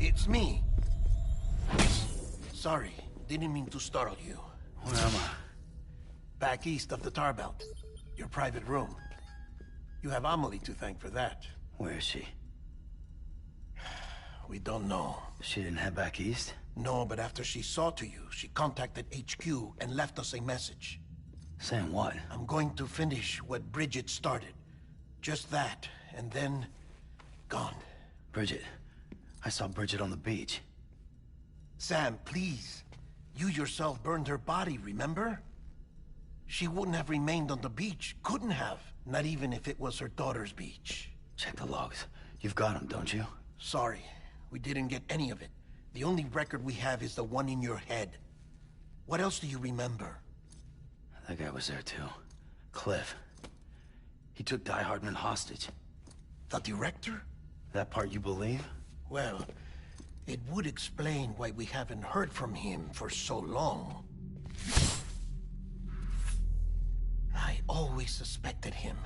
It's me. Sorry, didn't mean to startle you. Where am I? Back east of the tar belt. Your private room. You have Amelie to thank for that. Where is she? We don't know. She didn't head back east? No, but after she saw to you, she contacted HQ and left us a message. Saying what? I'm going to finish what Bridget started. Just that, and then... gone. Bridget. I saw Bridget on the beach. Sam, please. You yourself burned her body, remember? She wouldn't have remained on the beach. Couldn't have. Not even if it was her daughter's beach. Check the logs. You've got them, don't you? Sorry. We didn't get any of it. The only record we have is the one in your head. What else do you remember? That guy was there too. Cliff. He took Die Hardman hostage. The director? That part you believe? Well, it would explain why we haven't heard from him for so long. I always suspected him.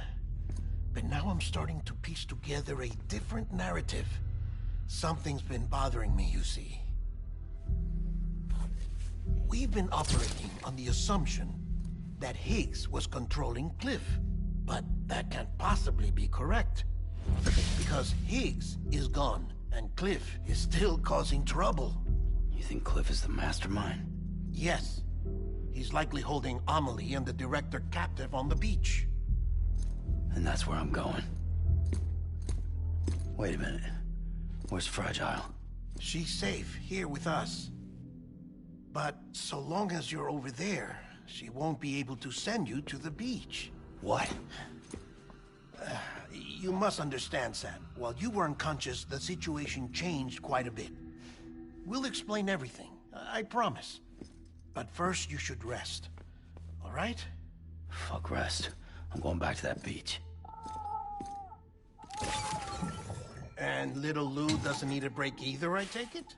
But now I'm starting to piece together a different narrative. Something's been bothering me, you see. We've been operating on the assumption that Higgs was controlling Cliff. But that can't possibly be correct. Because Higgs is gone, and Cliff is still causing trouble. You think Cliff is the mastermind? Yes. He's likely holding Amelie and the director captive on the beach. And that's where I'm going. Wait a minute. Where's Fragile? She's safe, here with us. But so long as you're over there, she won't be able to send you to the beach. What? You must understand, Sam. While you were unconscious, the situation changed quite a bit. We'll explain everything, I promise. But first, you should rest. All right? Fuck rest. I'm going back to that beach. And little Lou doesn't need a break either, I take it?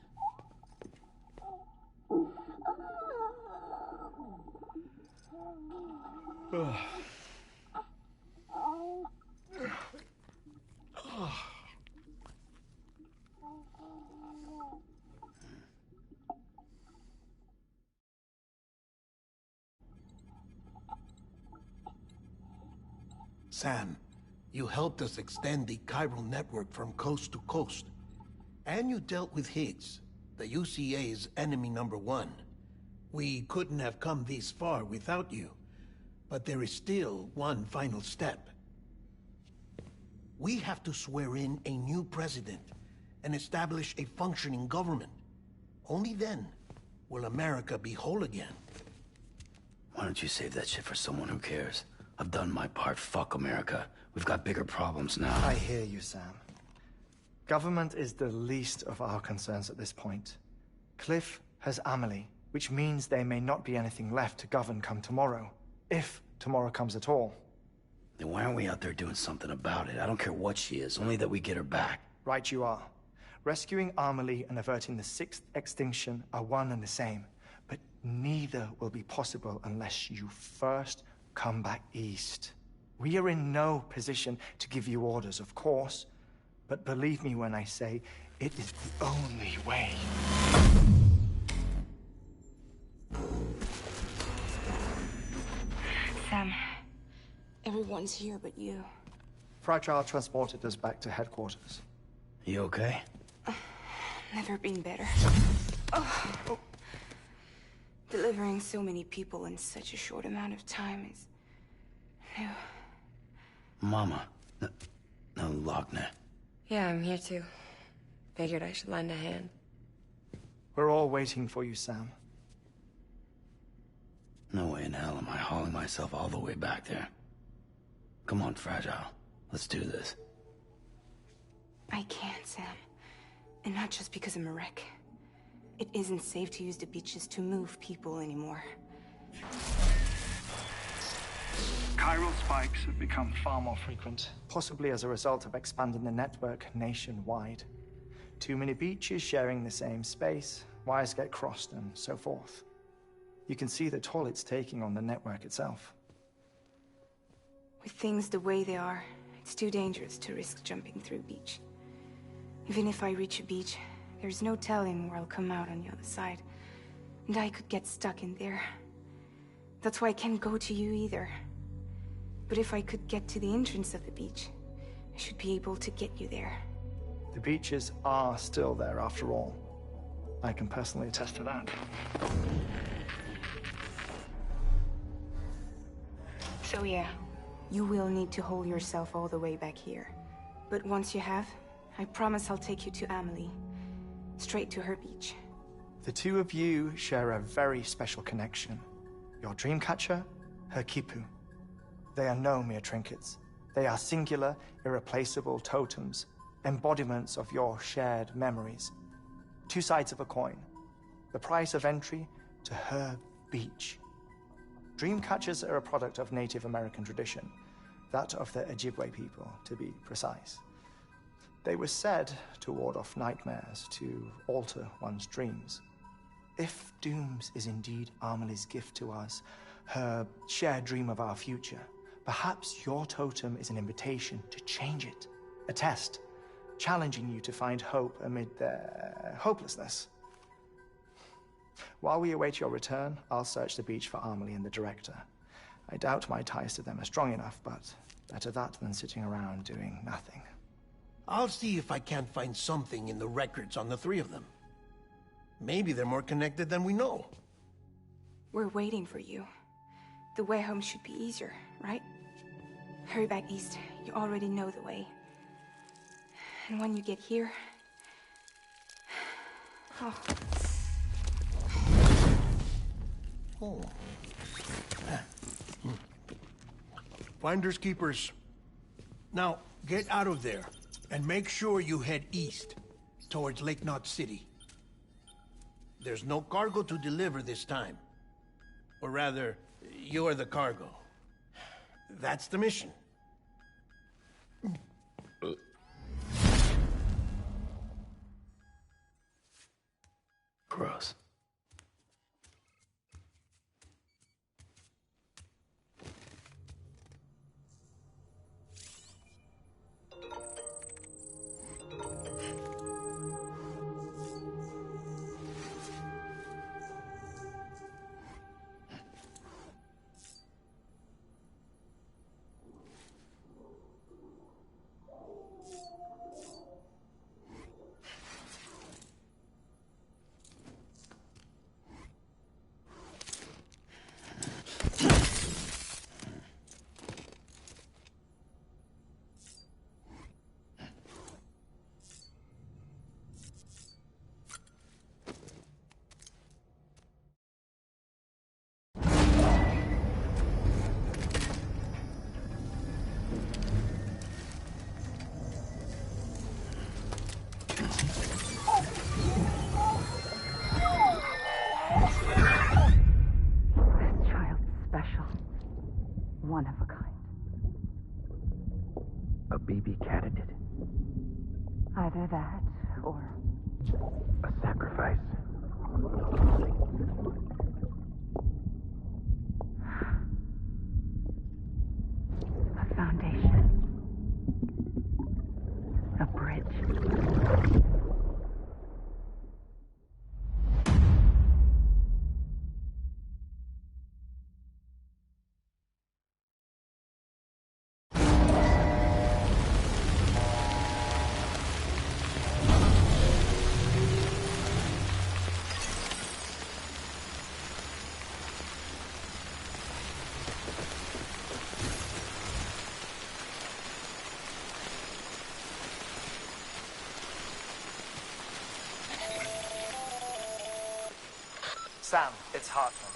Sam, you helped us extend the chiral network from coast to coast. And you dealt with Higgs, the UCA's enemy #1. We couldn't have come this far without you. But there is still one final step. We have to swear in a new president and establish a functioning government. Only then will America be whole again. Why don't you save that shit for someone who cares? I've done my part. Fuck America. We've got bigger problems now. I hear you, Sam. Government is the least of our concerns at this point. Cliff has Amelie, which means there may not be anything left to govern come tomorrow. If tomorrow comes at all. Then why aren't we out there doing something about it? I don't care what she is, only that we get her back. Right you are. Rescuing Amelie and averting the 6th extinction are one and the same. But neither will be possible unless you first come back east. We are in no position to give you orders, of course. But believe me when I say, it is the only way. Sam, everyone's here but you. Fragile transported us back to headquarters. You okay? Never been better. Oh. Delivering so many people in such a short amount of time is new. Mama. No, Lochner. Yeah, I'm here too. Figured I should lend a hand. We're all waiting for you, Sam. No way in hell am I hauling myself all the way back there. Come on, Fragile. Let's do this. I can't, Sam. And not just because I'm a wreck. It isn't safe to use the beaches to move people anymore. Chiral spikes have become far more frequent. Possibly as a result of expanding the network nationwide. Too many beaches sharing the same space, wires get crossed, and so forth. You can see the toll it's taking on the network itself. With things the way they are, it's too dangerous to risk jumping through a beach. Even if I reach a beach, There's no telling where I'll come out on the other side. And I could get stuck in there. That's why I can't go to you either. But if I could get to the entrance of the beach, I should be able to get you there. The beaches are still there after all. I can personally attest to that. So yeah, you will need to hold yourself all the way back here. But once you have, I promise I'll take you to Amelie. Straight to her beach. The two of you share a very special connection. Your dreamcatcher, her Kipu. They are no mere trinkets. They are singular, irreplaceable totems, embodiments of your shared memories. Two sides of a coin. The price of entry to her beach. Dreamcatchers are a product of Native American tradition, that of the Ojibwe people, to be precise. They were said to ward off nightmares, to alter one's dreams. If Dooms is indeed Amelie's gift to us, her shared dream of our future, perhaps your totem is an invitation to change it. A test, challenging you to find hope amid their hopelessness. While we await your return, I'll search the beach for Amelie and the director. I doubt my ties to them are strong enough, but better that than sitting around doing nothing. I'll see if I can't find something in the records on the three of them. Maybe they're more connected than we know. We're waiting for you. The way home should be easier, right? Hurry back east. You already know the way. And when you get here... Oh. Oh. Finders keepers. Now, get out of there, and make sure you head east, towards Lake Knot City. There's no cargo to deliver this time. Or rather, you're the cargo. That's the mission. Gross. One of a kind. A BB candidate. Either that, or... A sacrifice. A foundation. A bridge. Sam, it's Hartman.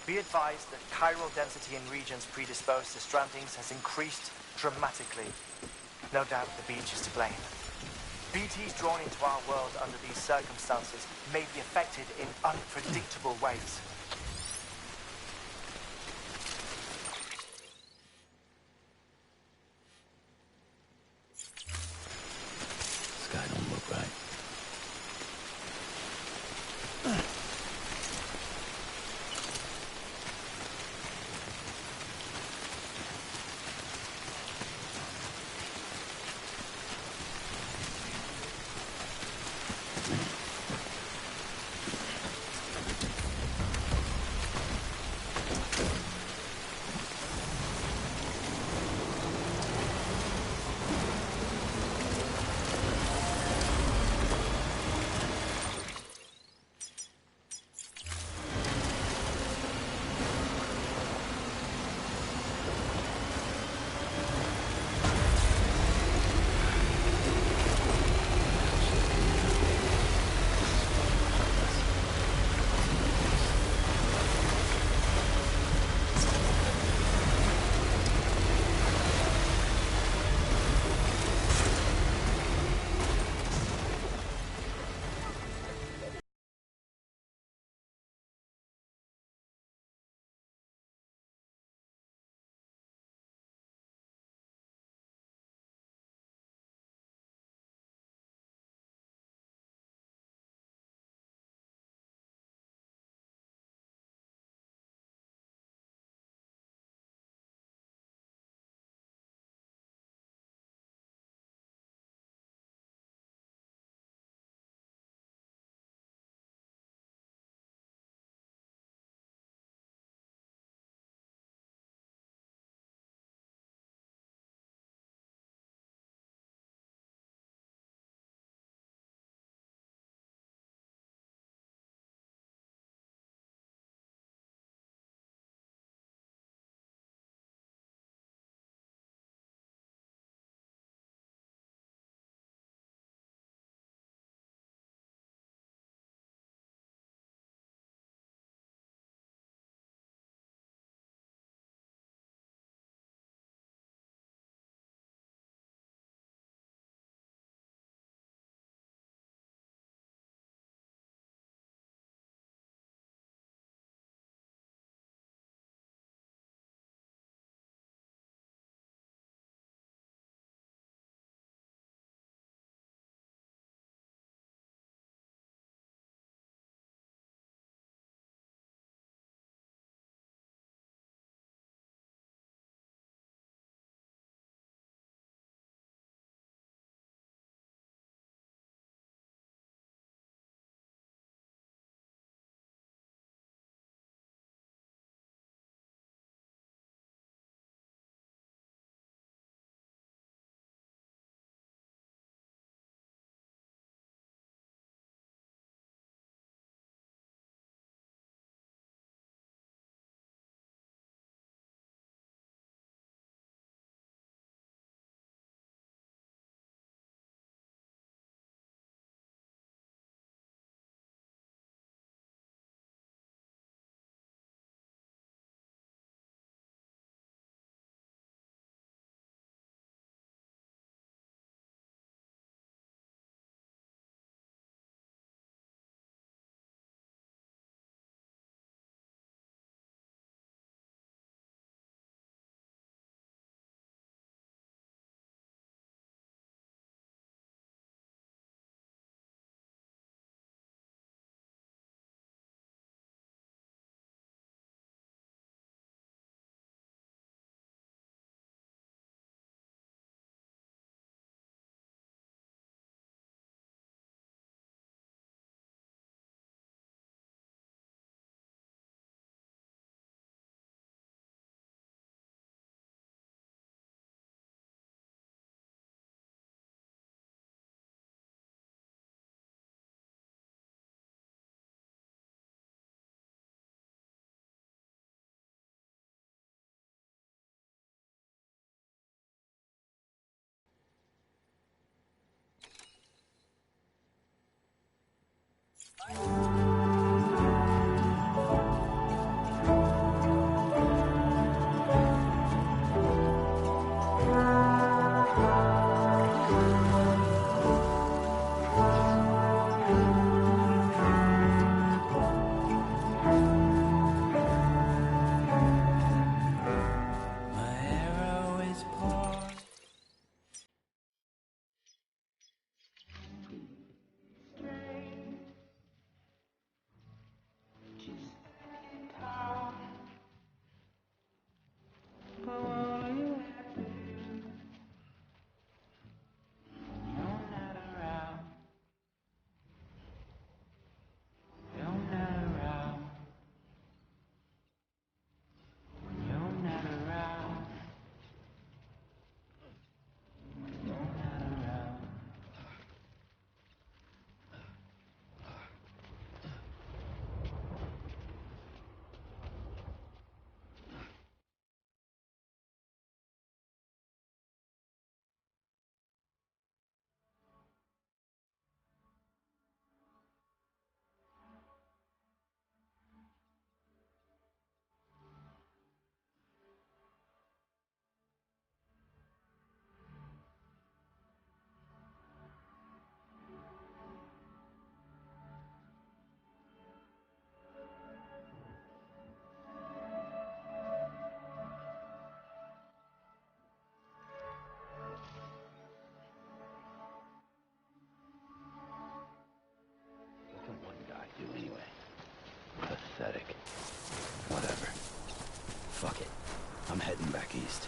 Be advised that chiral density in regions predisposed to strandings has increased dramatically. No doubt the beach is to blame. BTs drawn into our world under these circumstances may be affected in unpredictable ways. Sky don't look right. I'm heading back east.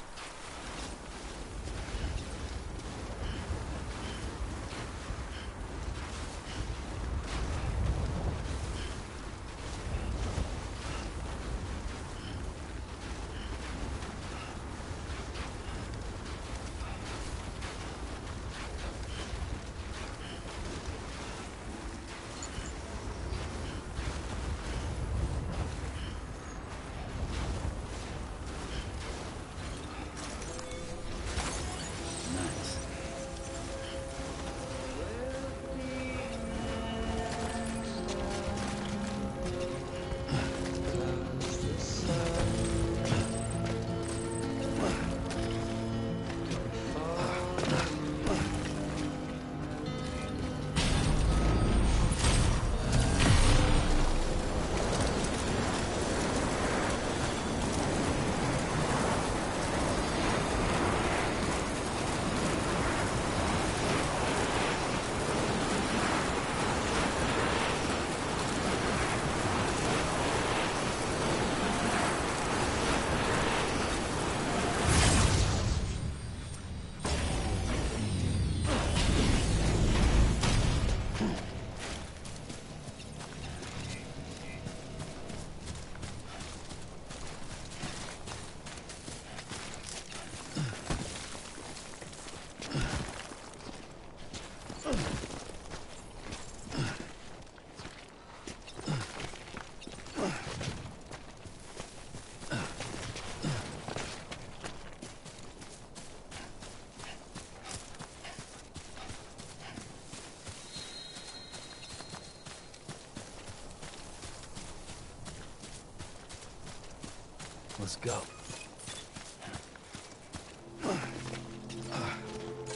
Let's go.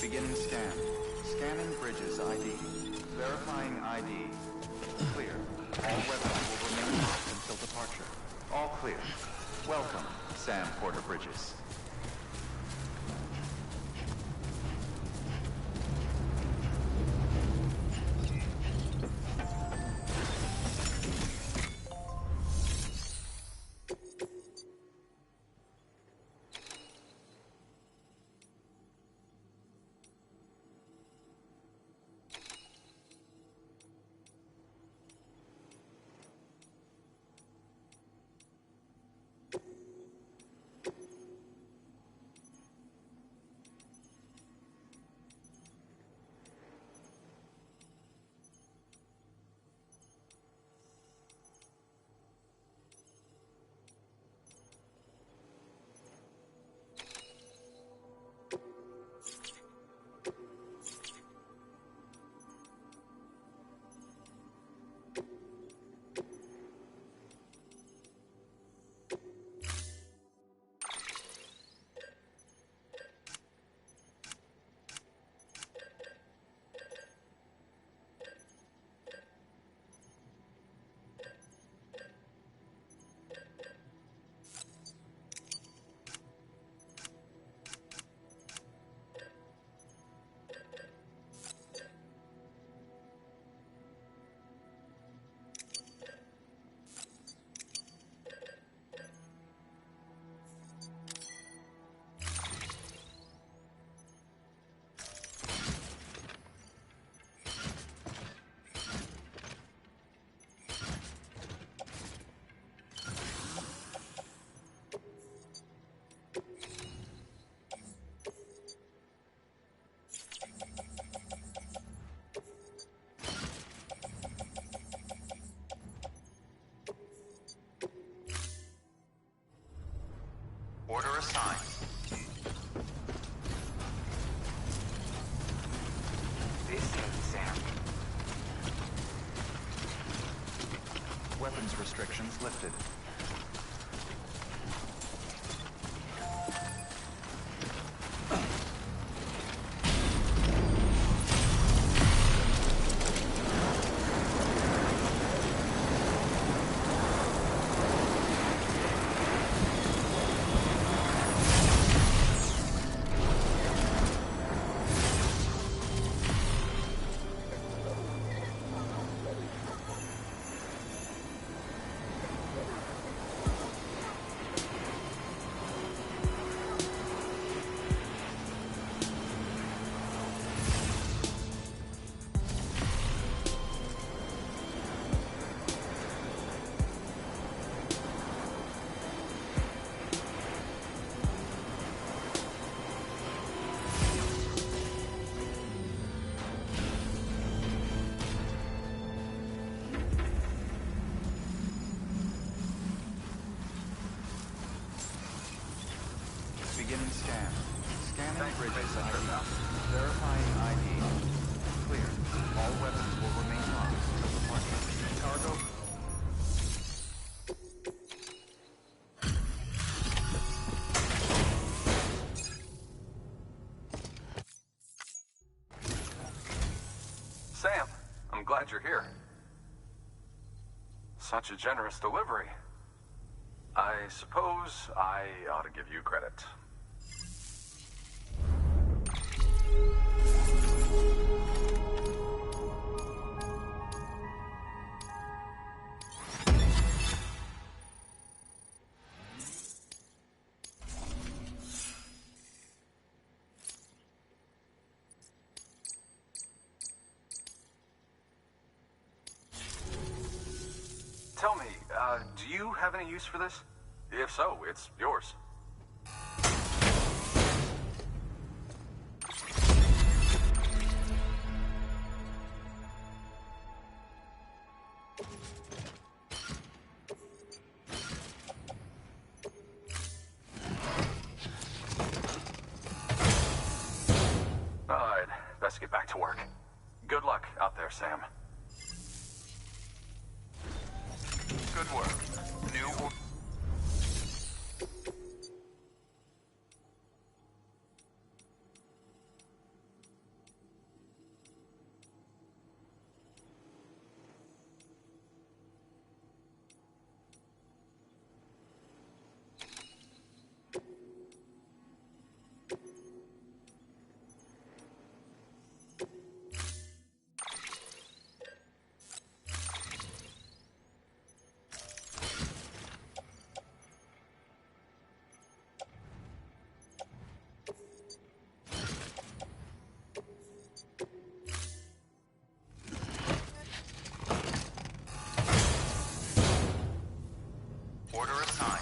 Beginning scan. Scanning bridges ID. Verifying ID. Clear. All weapons will remain locked until departure. All clear. Welcome, Sam Porter Bridges. Order assigned. This is Sam. Weapons restrictions lifted. glad you're here. Such a generous delivery. I suppose I ought to give you credit. Tell me, do you have any use for this? If so, it's yours. I'd best get back to work. Good luck out there, Sam. Good work. New... Order assigned.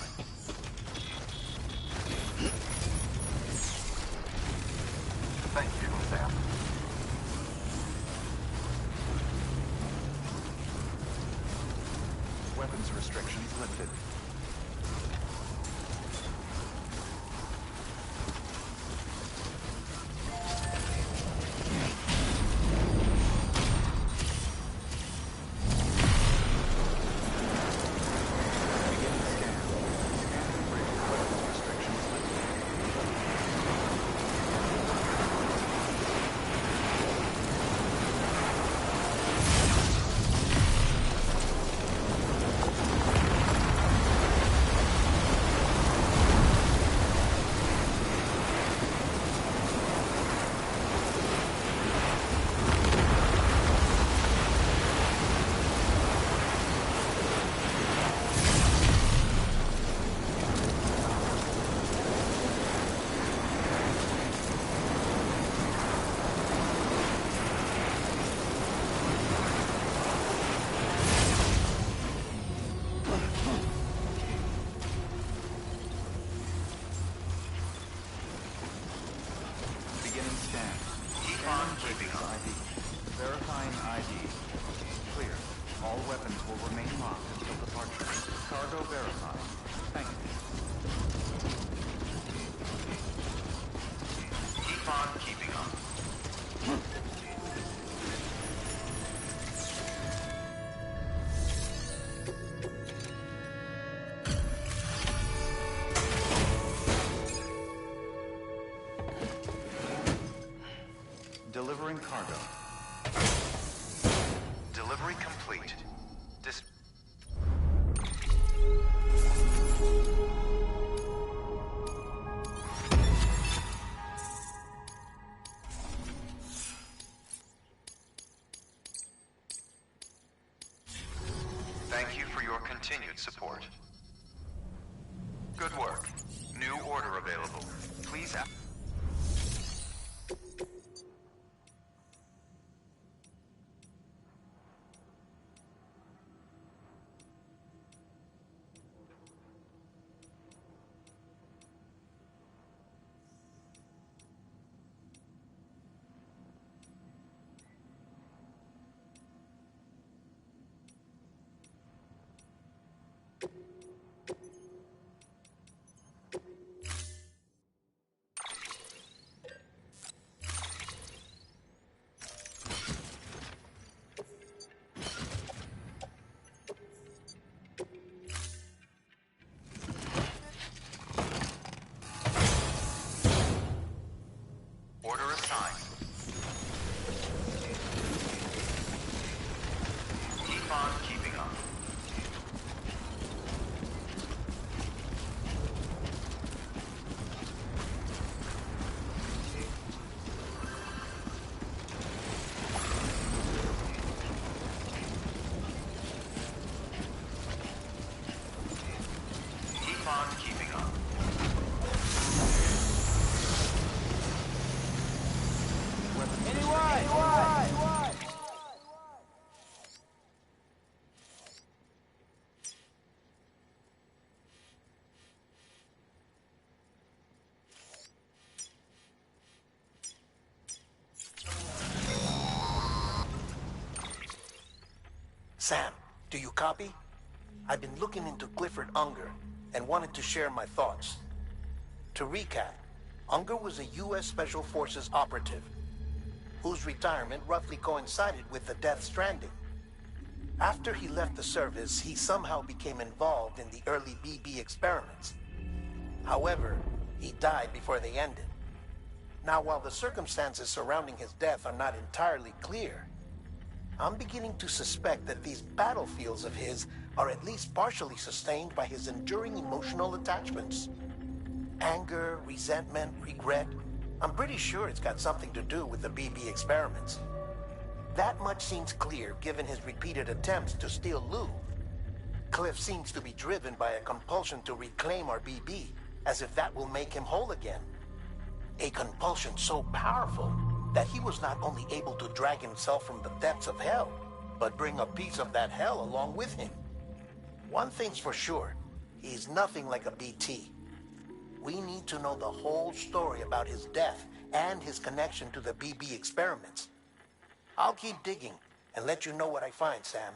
Thank you, Sam. Weapons restrictions lifted. Beginning scan. Keep on keeping ID. Verifying ID. Clear. All weapons will remain locked until departure. Cargo verified. Thank you. Keep on keeping on. Delivering cargo. Delivery complete. Thank you for your continued support. Good work. New order available. Please... Sam, do you copy? I've been looking into Clifford Unger and wanted to share my thoughts. To recap, Unger was a U.S. Special Forces operative whose retirement roughly coincided with the Death Stranding. After he left the service, he somehow became involved in the early BB experiments. However, he died before they ended. Now, while the circumstances surrounding his death are not entirely clear, I'm beginning to suspect that these battlefields of his are at least partially sustained by his enduring emotional attachments. Anger, resentment, regret. I'm pretty sure it's got something to do with the BB experiments. That much seems clear given his repeated attempts to steal Lou. Cliff seems to be driven by a compulsion to reclaim our BB, as if that will make him whole again. A compulsion so powerful that he was not only able to drag himself from the depths of hell, but bring a piece of that hell along with him. One thing's for sure, he's nothing like a BT. We need to know the whole story about his death and his connection to the BB experiments. I'll keep digging and let you know what I find, Sam.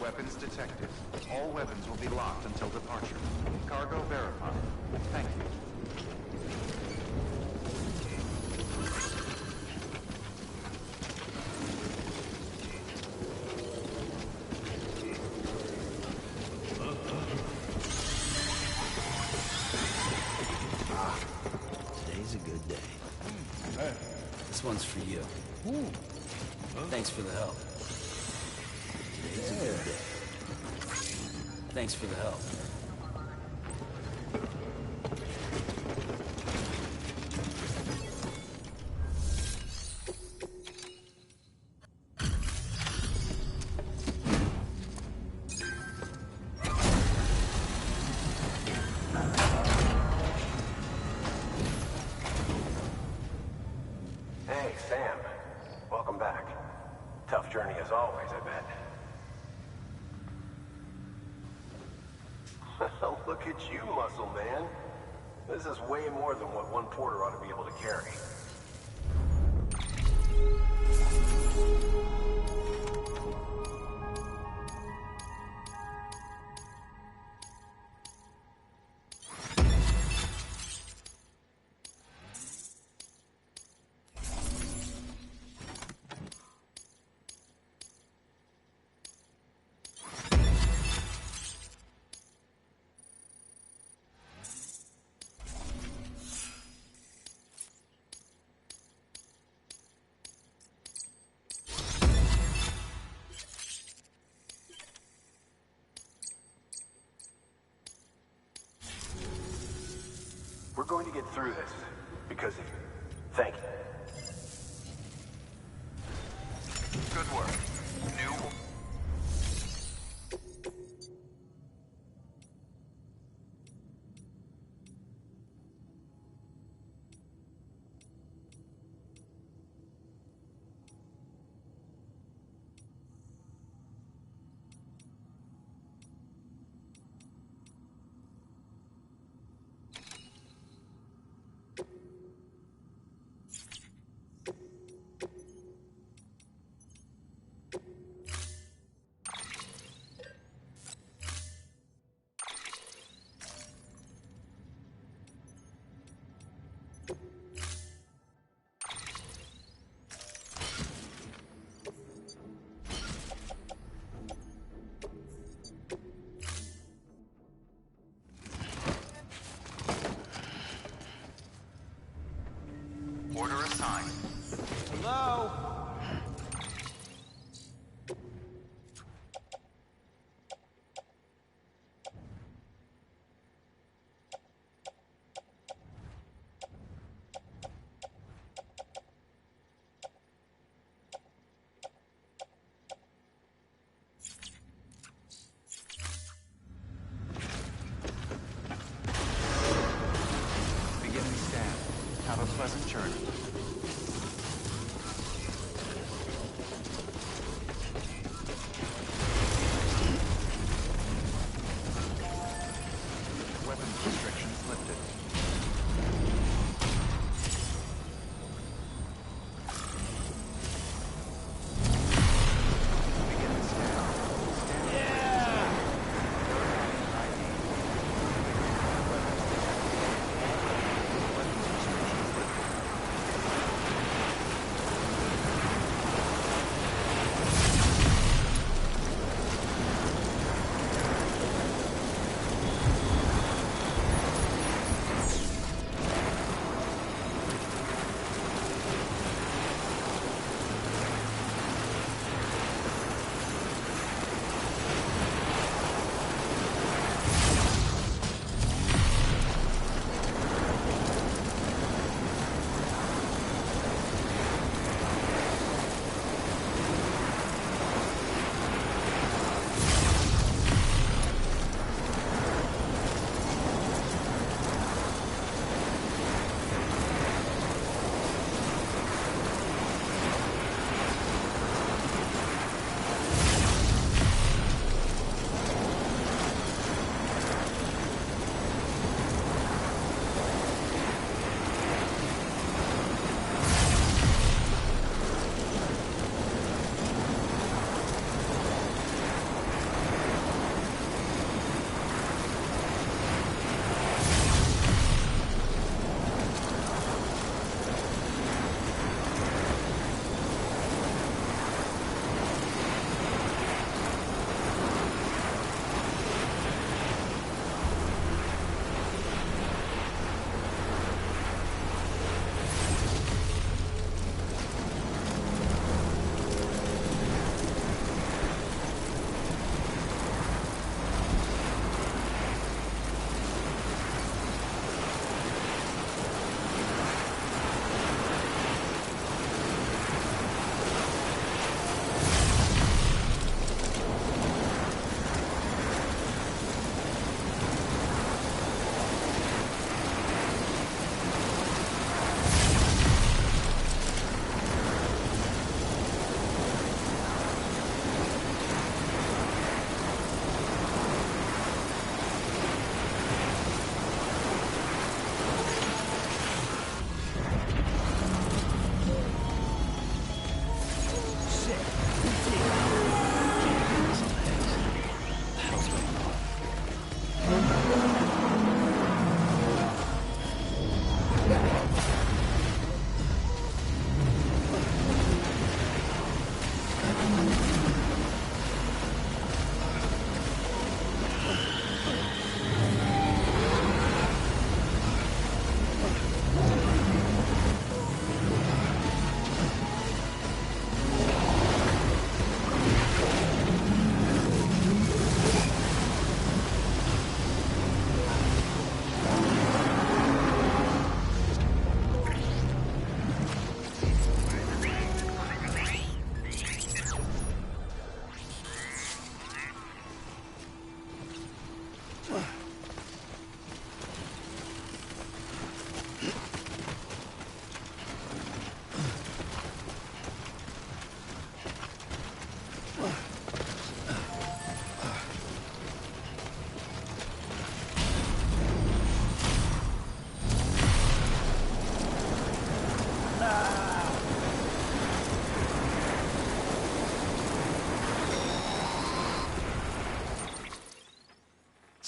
Weapons detected. All weapons will be locked until departure. Cargo verified. Thank you. Today's a good day. This one's for you. Thanks for the help. Today's a good day. Thanks for the help. Hey, Sam. Welcome back. Tough journey as always, I bet. Look at you, muscle man. This is way more than what one porter ought to be able to carry. We're going to get through this because of you. Thank you. Good work. New... Order assigned. Hello? Beginning scan. Have a pleasant journey. Weapons restrictions lifted. Beginning scan.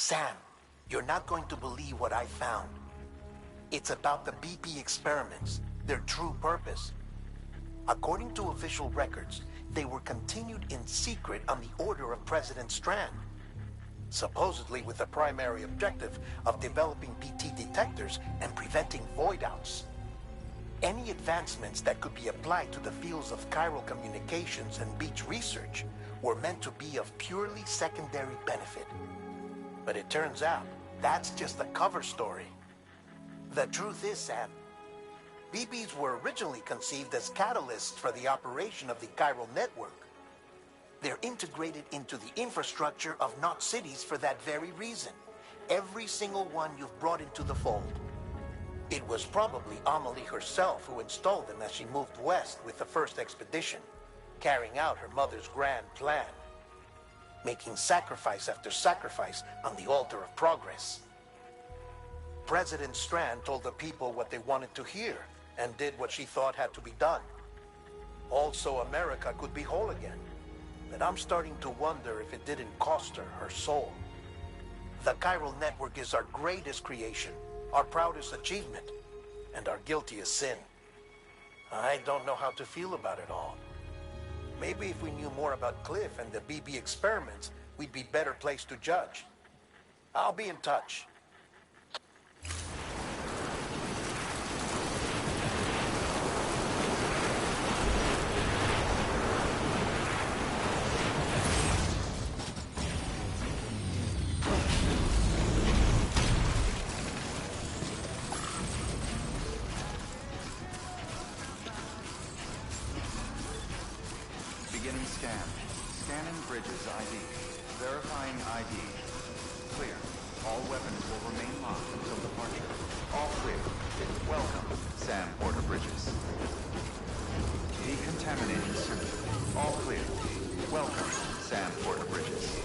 Sam, you're not going to believe what I found. It's about the BP experiments, their true purpose. According to official records, they were continued in secret on the order of President Strand, supposedly with the primary objective of developing BT detectors and preventing void-outs. Any advancements that could be applied to the fields of chiral communications and beach research were meant to be of purely secondary benefit. But it turns out, that's just a cover story. The truth is, Sam, BBs were originally conceived as catalysts for the operation of the chiral network. They're integrated into the infrastructure of Knot cities for that very reason. Every single one you've brought into the fold. It was probably Amelie herself who installed them as she moved west with the first expedition, carrying out her mother's grand plan, making sacrifice after sacrifice on the altar of progress. President Strand told the people what they wanted to hear, and did what she thought had to be done. Also, America could be whole again. But I'm starting to wonder if it didn't cost her her soul. The chiral network is our greatest creation, our proudest achievement, and our guiltiest sin. I don't know how to feel about it all. Maybe if we knew more about Cliff and the BB experiments, we'd be better placed to judge. I'll be in touch. Beginning scan. Scanning bridges ID. Verifying ID. Clear. All weapons will remain locked until departure. All clear. Welcome, Sam Porter Bridges. Decontaminating suit. All clear. Welcome, Sam Porter Bridges.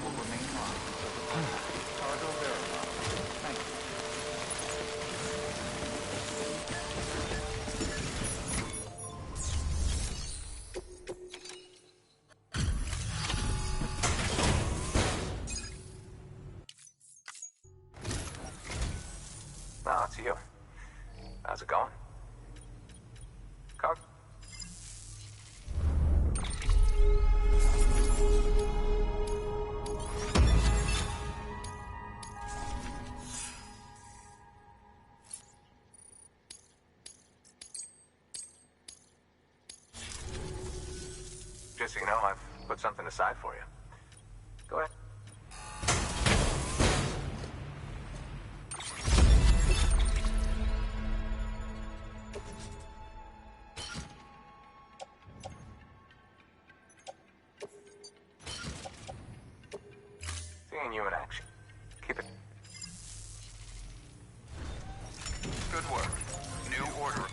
will remain locked until departure. Cargo verified. Thank you. Ah, it's you. How's it going? Cog? Just so you know, I've put something aside for you. Go ahead. Seeing you in action. Keep it. Good work. New order.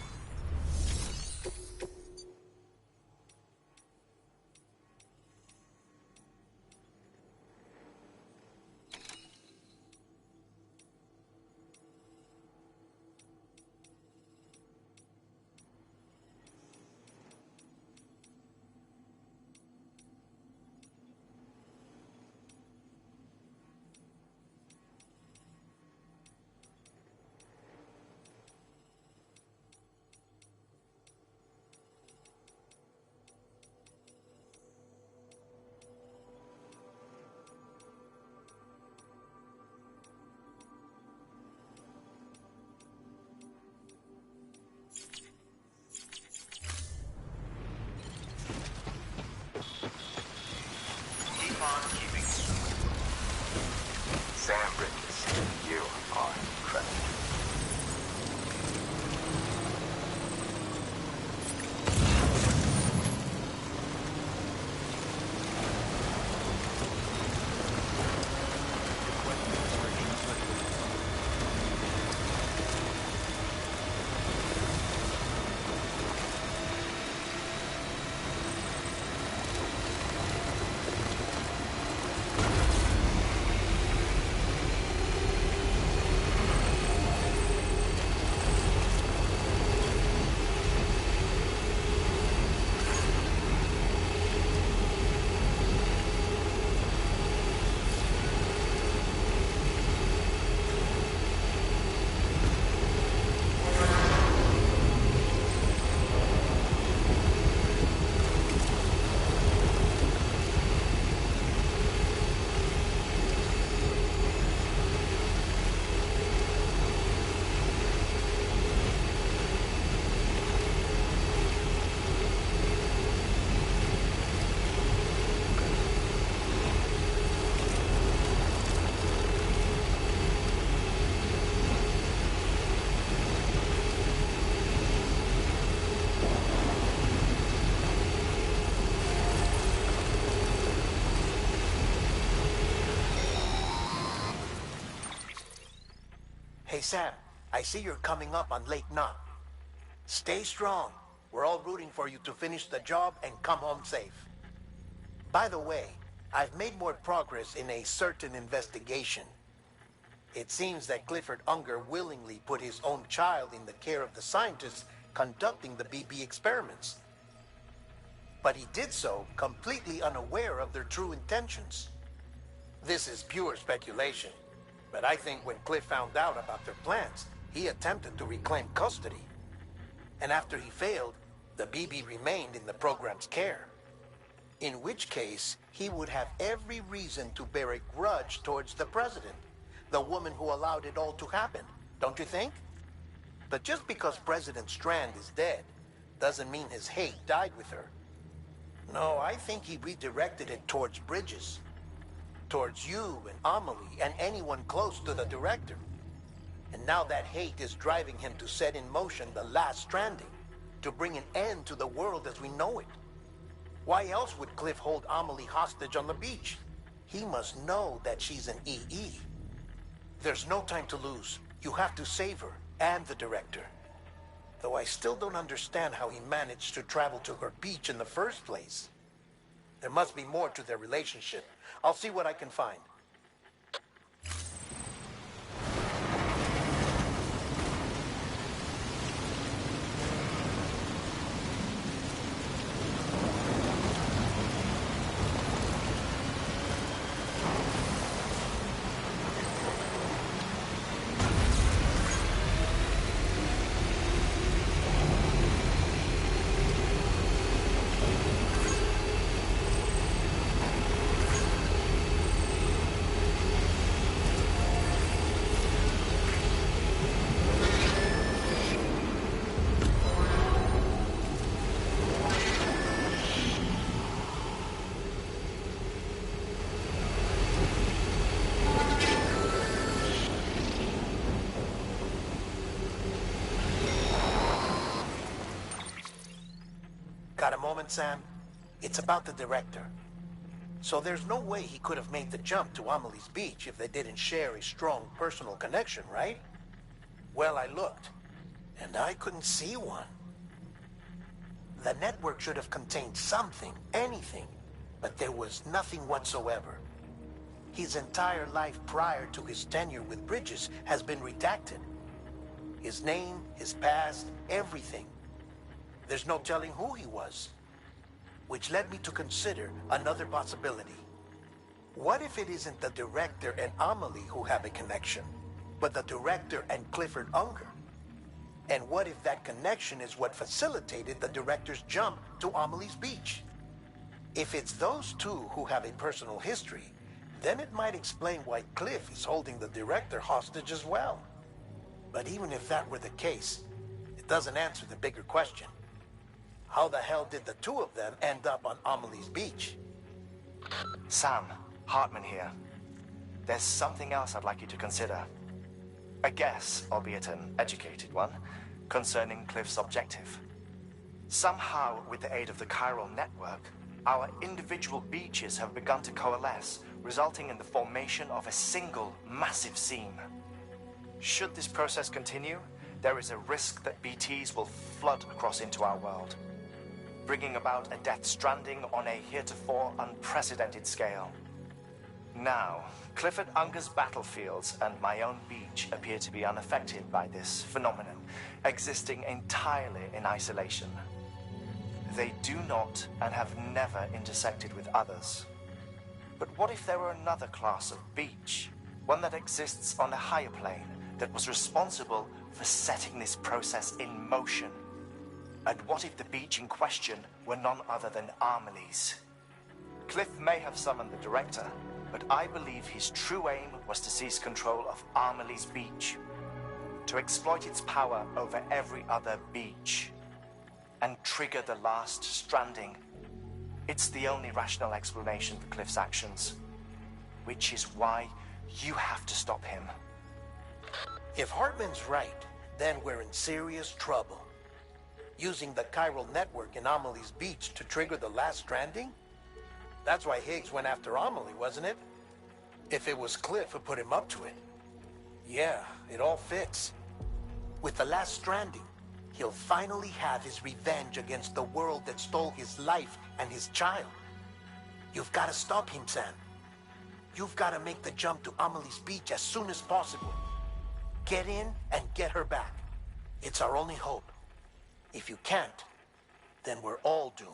Keep on keeping. Sam Bridges, you are incredible. Hey, Sam, I see you're coming up on Lake Knot. Stay strong. We're all rooting for you to finish the job and come home safe. By the way, I've made more progress in a certain investigation. It seems that Clifford Unger willingly put his own child in the care of the scientists conducting the BB experiments. But he did so completely unaware of their true intentions. This is pure speculation, but I think when Cliff found out about their plans, he attempted to reclaim custody. And after he failed, the BB remained in the program's care. In which case, he would have every reason to bear a grudge towards the president, the woman who allowed it all to happen, don't you think? But just because President Strand is dead, doesn't mean his hate died with her. No, I think he redirected it towards Bridges. Towards you and Amelie and anyone close to the director. And now that hate is driving him to set in motion the last stranding, to bring an end to the world as we know it. Why else would Cliff hold Amelie hostage on the beach? He must know that she's an EE. There's no time to lose. You have to save her and the director. Though I still don't understand how he managed to travel to her beach in the first place. There must be more to their relationship, I'll see what I can find. Got a moment, Sam? It's about the director. So there's no way he could have made the jump to Amelie's Beach if they didn't share a strong personal connection, right? Well, I looked, and I couldn't see one. The network should have contained something, anything, but there was nothing whatsoever. His entire life prior to his tenure with Bridges has been redacted. His name, his past, everything. There's no telling who he was. Which led me to consider another possibility. What if it isn't the director and Amelie who have a connection, but the director and Clifford Unger? And what if that connection is what facilitated the director's jump to Amelie's Beach? If it's those two who have a personal history, then it might explain why Cliff is holding the director hostage as well. But even if that were the case, it doesn't answer the bigger question. How the hell did the two of them end up on Amelie's Beach? Sam, Hartman here. There's something else I'd like you to consider. A guess, albeit an educated one, concerning Cliff's objective. Somehow, with the aid of the chiral network, our individual beaches have begun to coalesce, resulting in the formation of a single massive seam. Should this process continue, there is a risk that BTs will flood across into our world, bringing about a death stranding on a heretofore unprecedented scale. Now, Clifford Unger's battlefields and my own beach appear to be unaffected by this phenomenon, existing entirely in isolation. They do not and have never intersected with others. But what if there were another class of beach, one that exists on a higher plane, that was responsible for setting this process in motion? And what if the beach in question were none other than Amelie's? Cliff may have summoned the director, but I believe his true aim was to seize control of Amelie's Beach, to exploit its power over every other beach, and trigger the last stranding. It's the only rational explanation for Cliff's actions, which is why you have to stop him. If Hartman's right, then we're in serious trouble. Using the chiral network in Amelie's Beach to trigger the last stranding? That's why Higgs went after Amelie, wasn't it? If it was Cliff who put him up to it. Yeah, it all fits. With the last stranding, he'll finally have his revenge against the world that stole his life and his child. You've got to stop him, Sam. You've got to make the jump to Amelie's Beach as soon as possible. Get in and get her back. It's our only hope. If you can't, then we're all doomed.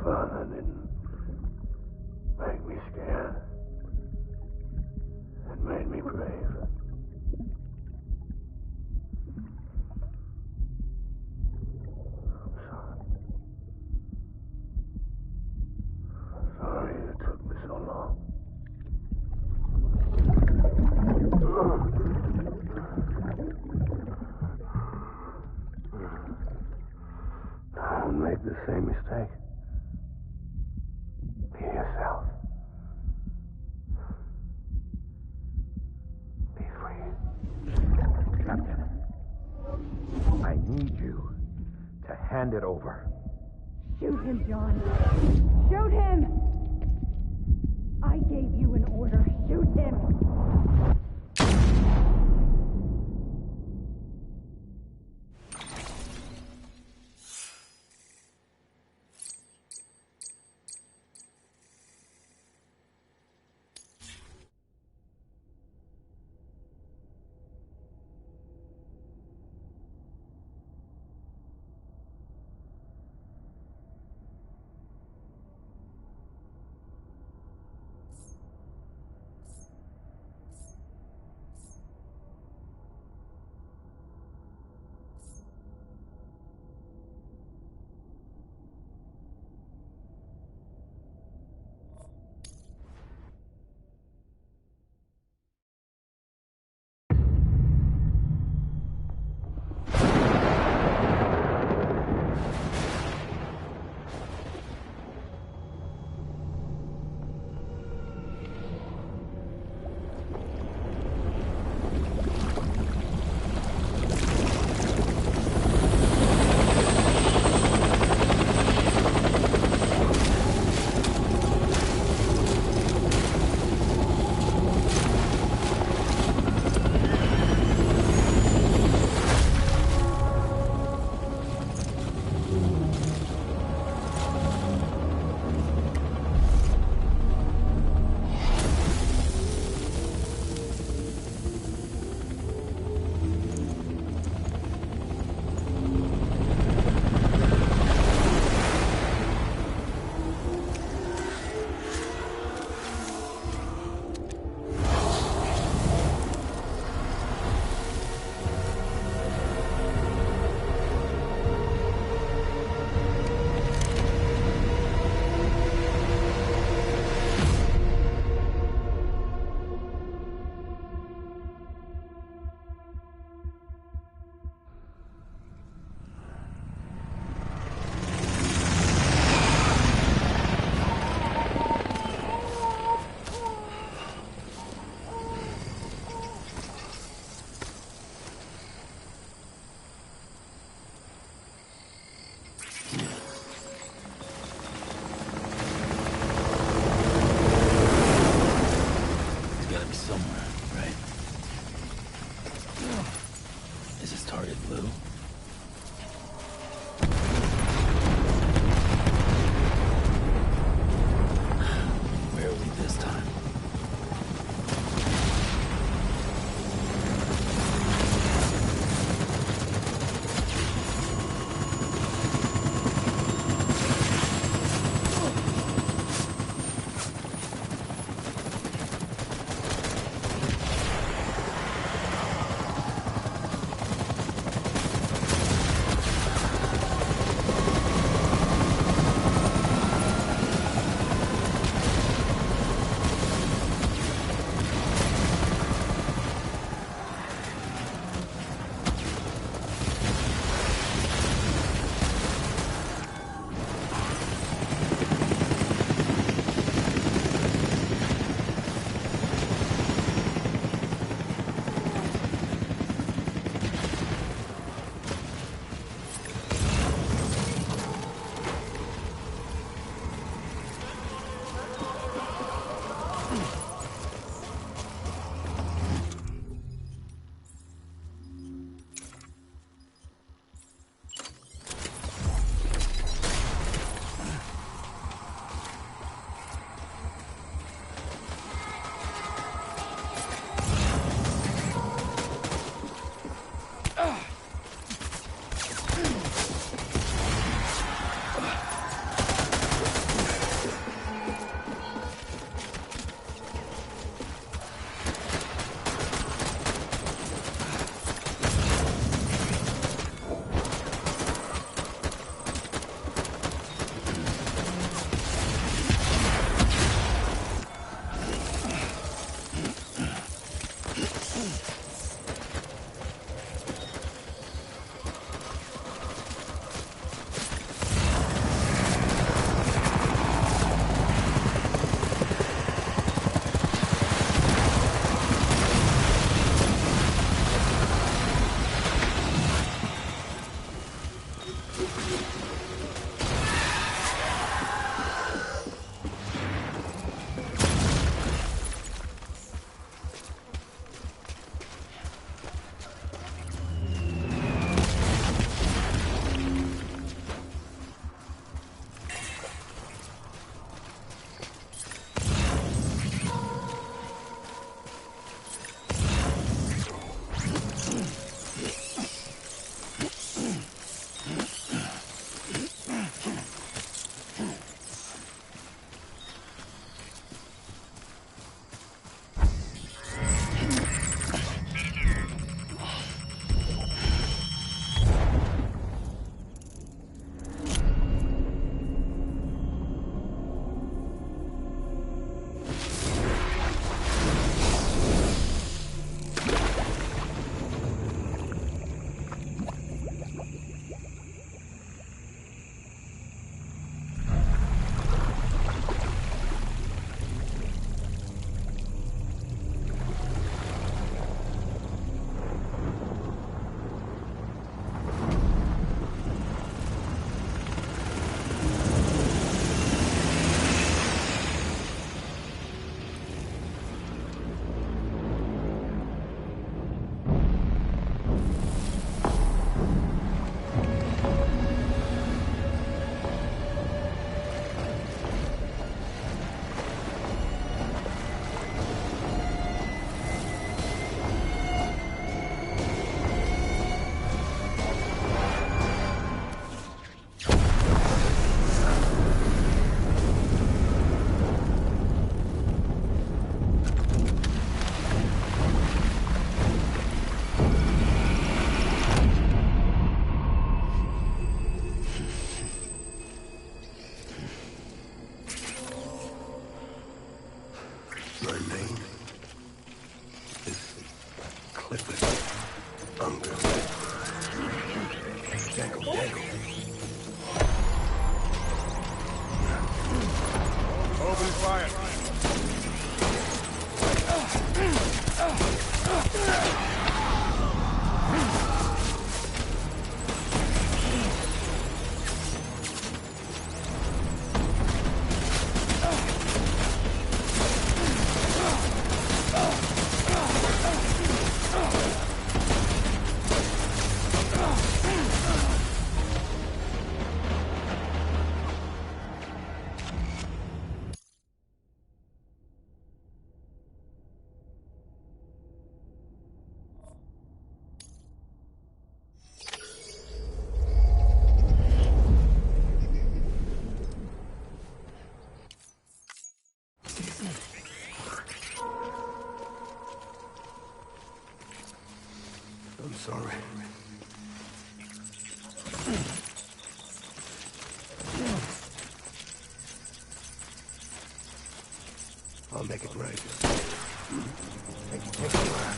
father didn't make me scared. It made me brave. I'm sorry. I'm sorry it took me so long. Don't make the same mistake. Be yourself. Be free. Captain, I need you to hand it over. Shoot him, John. Shoot him! I gave you an order. Shoot him! My name is Clifford Unger. Dangle, dangle. Open fire. I'm sorry. I'll make it right. Take a while.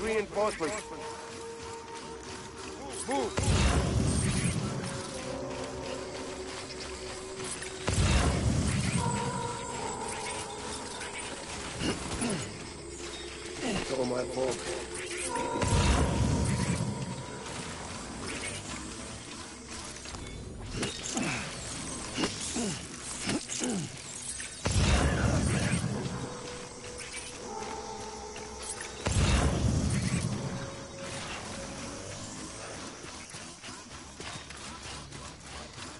Reinforcements. Move. It's all my fault.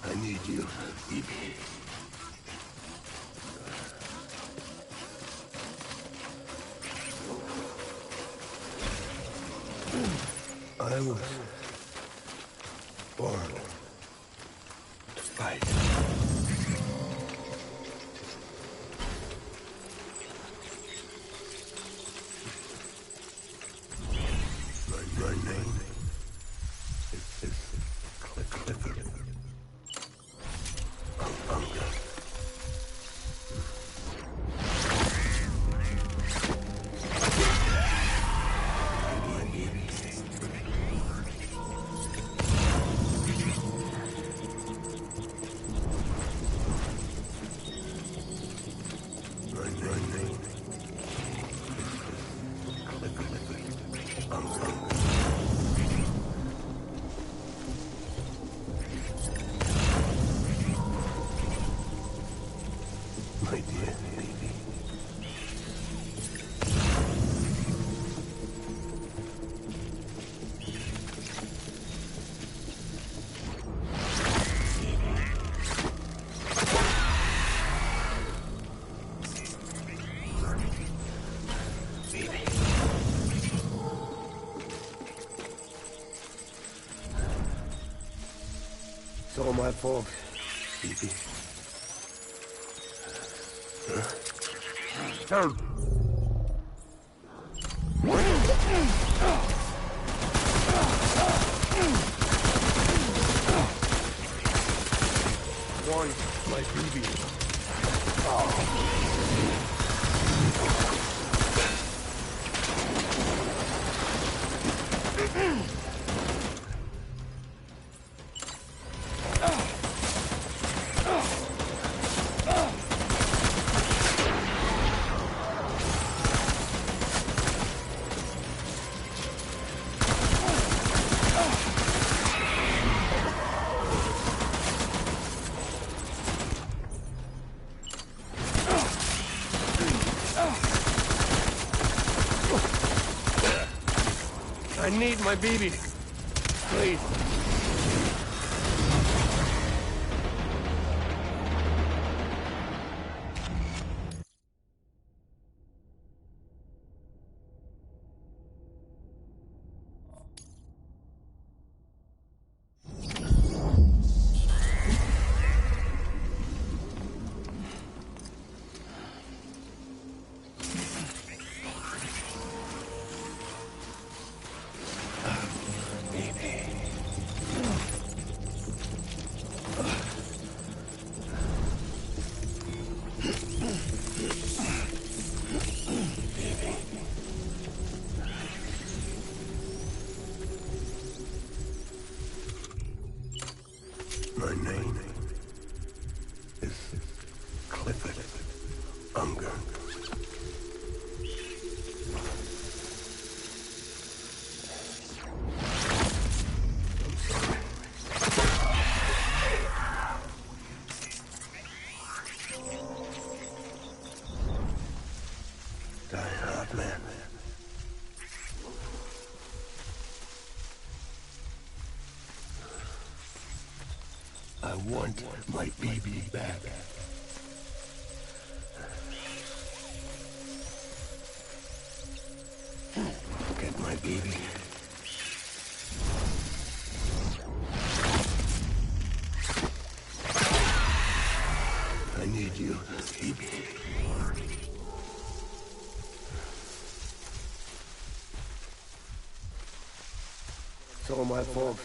I need you, Evie. I was born to fight. My name is Clifford. all my fault, Phoebe. Help! One, my baby. I need my baby. Please. My name is Clifford Unger. I'm sorry. Die hard, man. I want my baby back. Get my baby. I need you, baby. It's all my fault,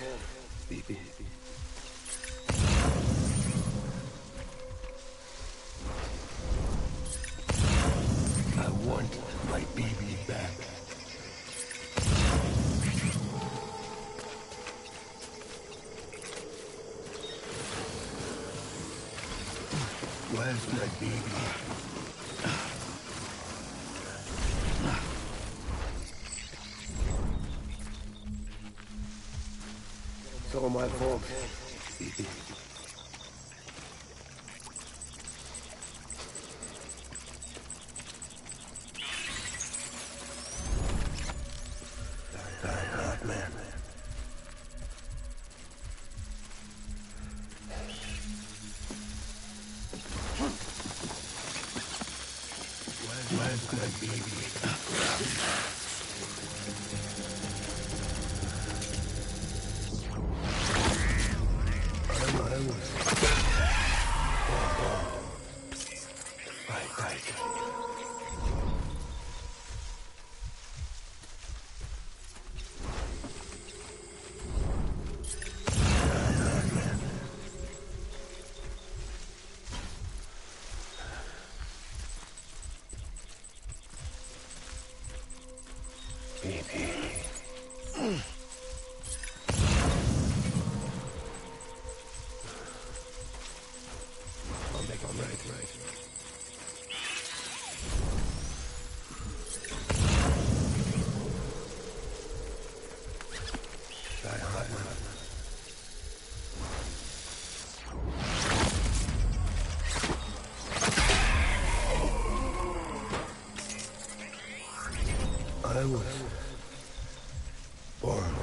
baby. I want my baby back. Where's my baby? It's all my fault, baby. Die hard, man. Where's my baby? Right. Baby. I'll make it right. Die hard, man. I was born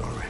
sorry.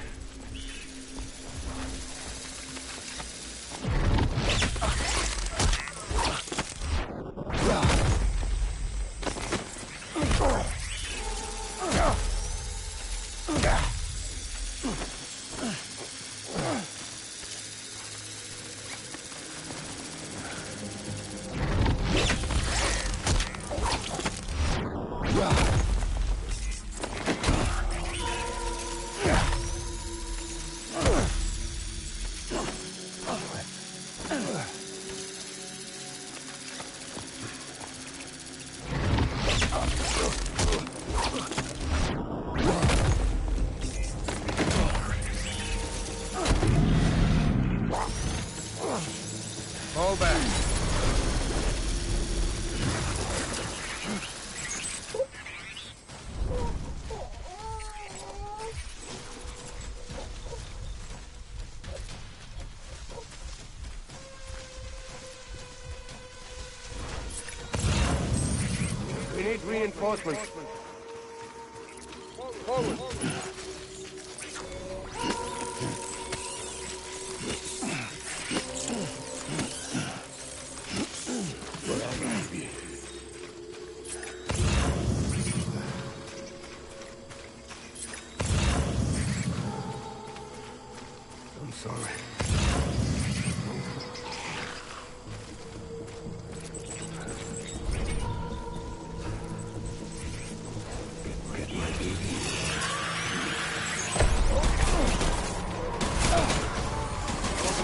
Fall back. We need reinforcements. Forward. I'm sorry. Get my baby.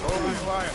Open fire.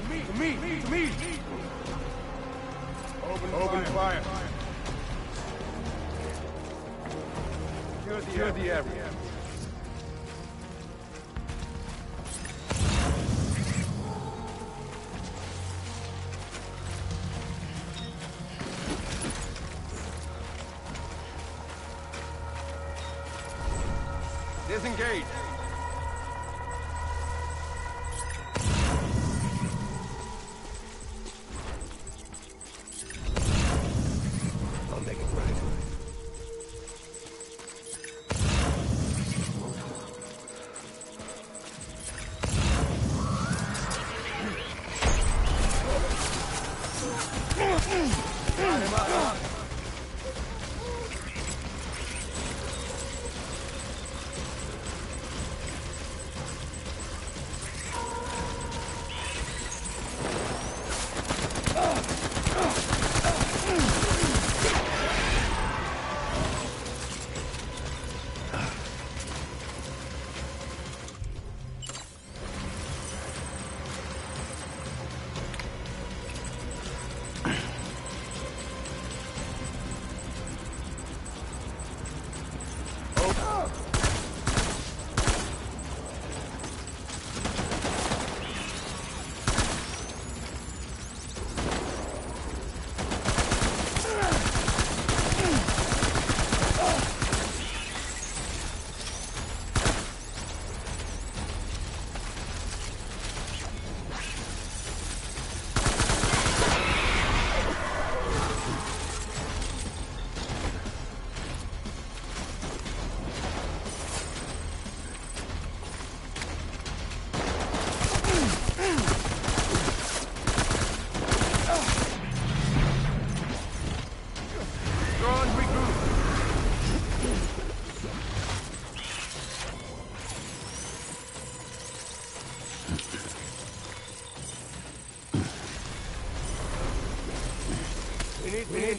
To me! Open fire. Secure the area. Disengage. I'll make it right.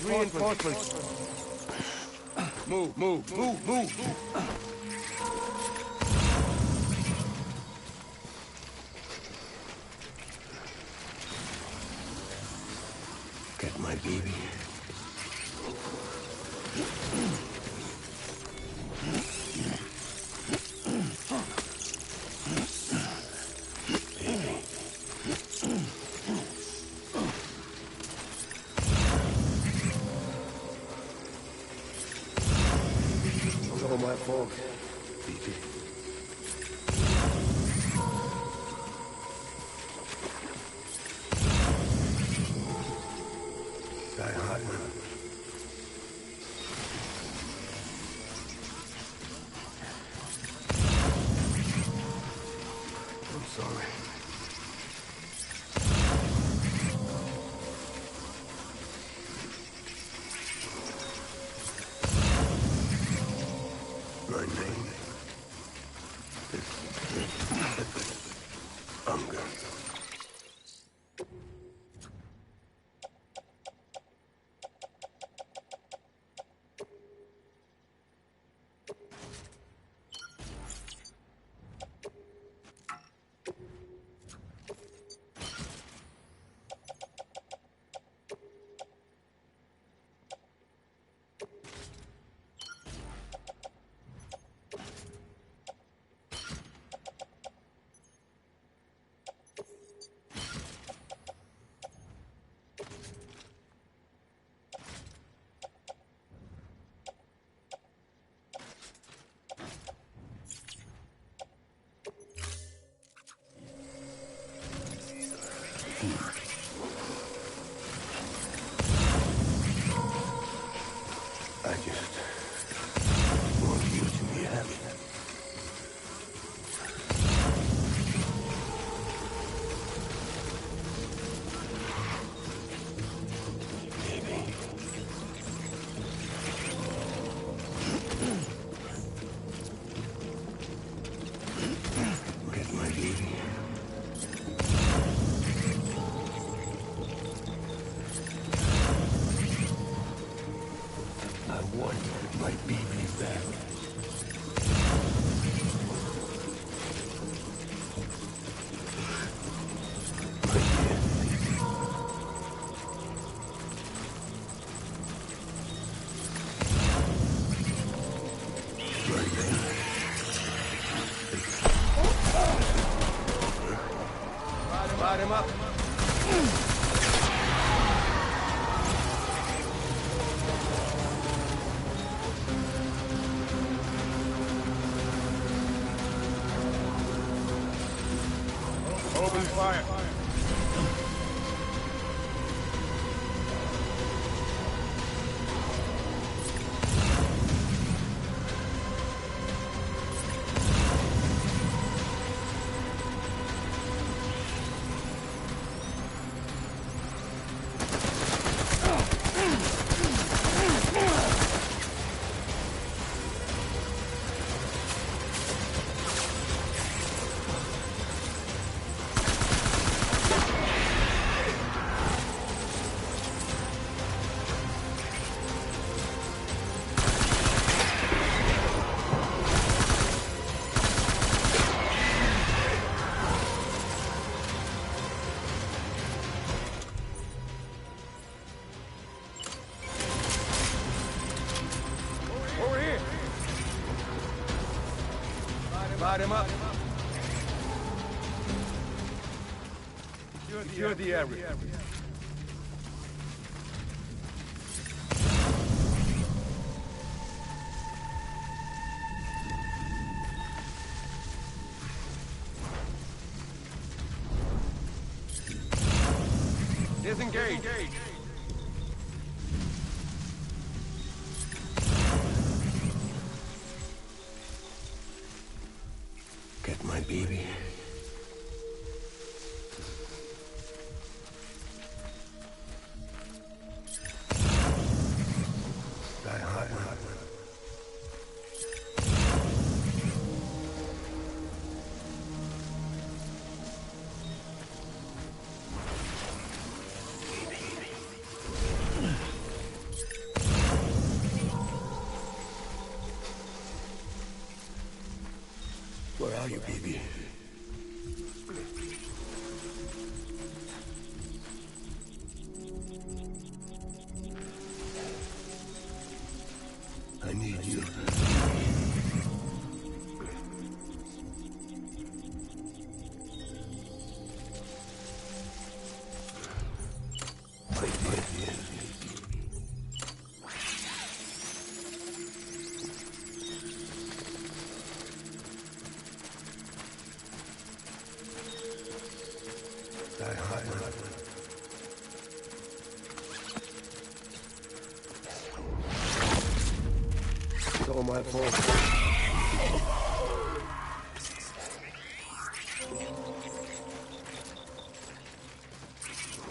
Reinforcements. Move. Get my baby. It's all my fault. Baby. Die hard, man. I'm sorry. My name is Unger. I just want you to be happy. Baby. Get my baby. I want my baby back. My dear baby. My baby. Light him up. Open fire. Over here. Light him up. Secure the area. Disengage. Get my baby. Die hard. Where are you, baby? I need you. It's all my fault.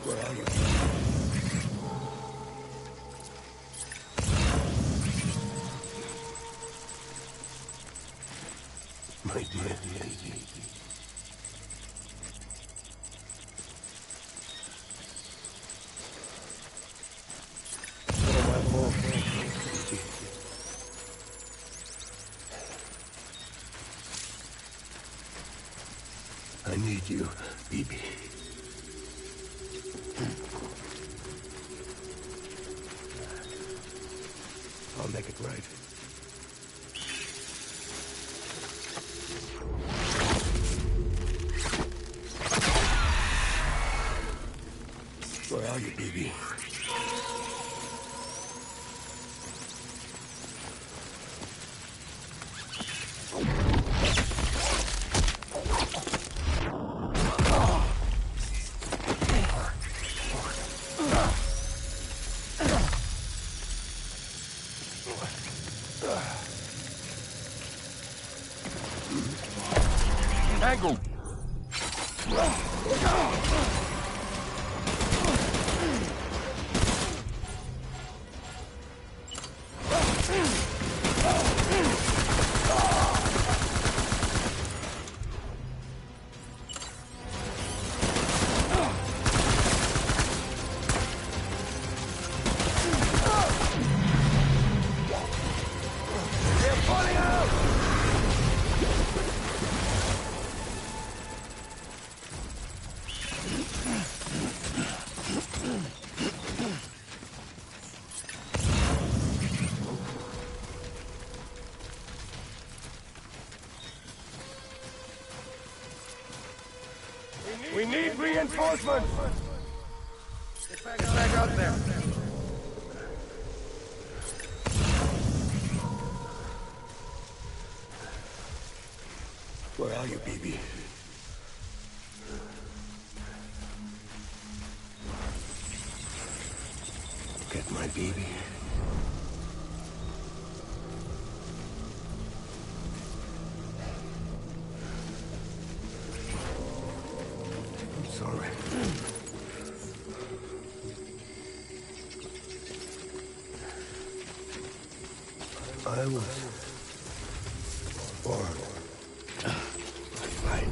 Where are you? My dear. It's all my fault. I need you, baby. I'll make it right. Where are you, baby? Angle. We need reinforcements! Get back out there! Where are you, baby? Get my baby. I'm sorry. I was born. Right.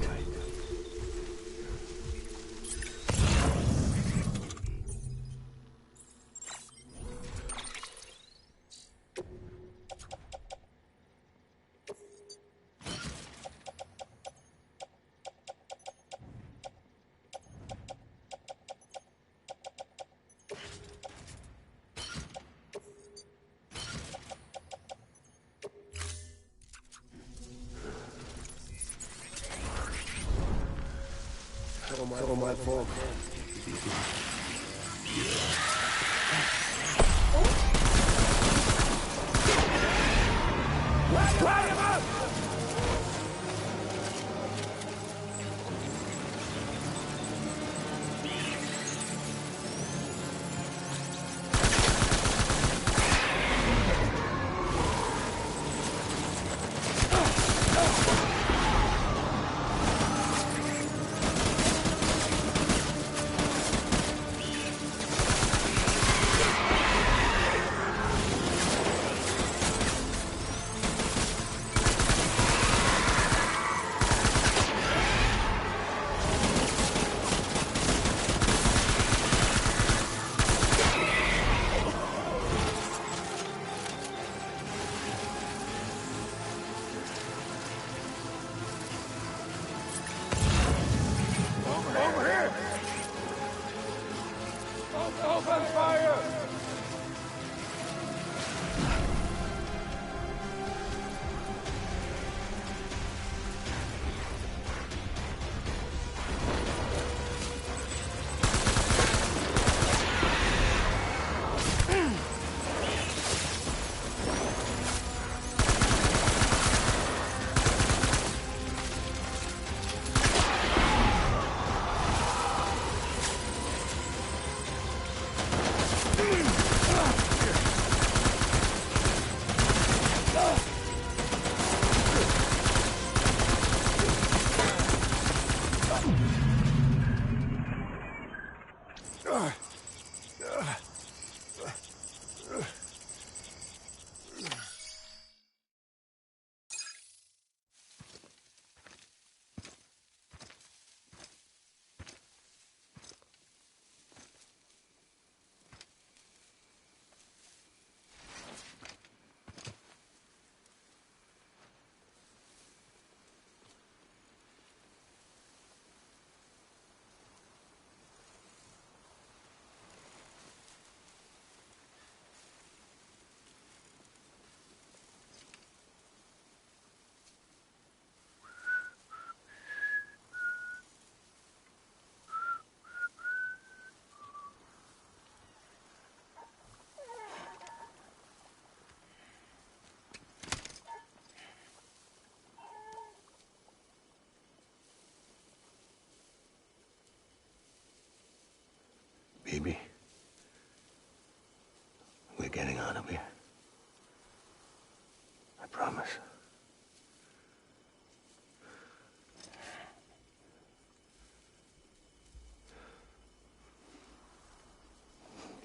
It's all my fault. Light him up!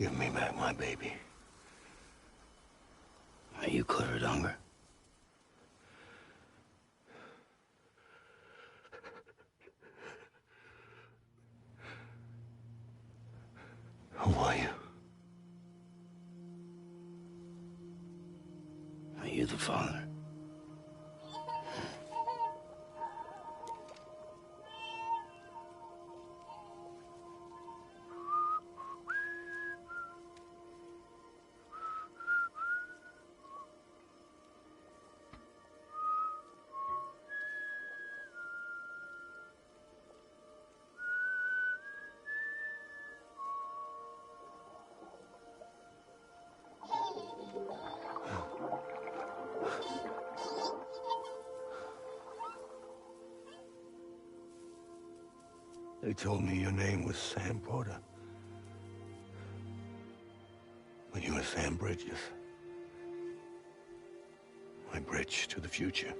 Give me back my baby. Are you clear of hunger? Who are you? Are you the father? They told me your name was Sam Porter. But you were Sam Bridges. My bridge to the future.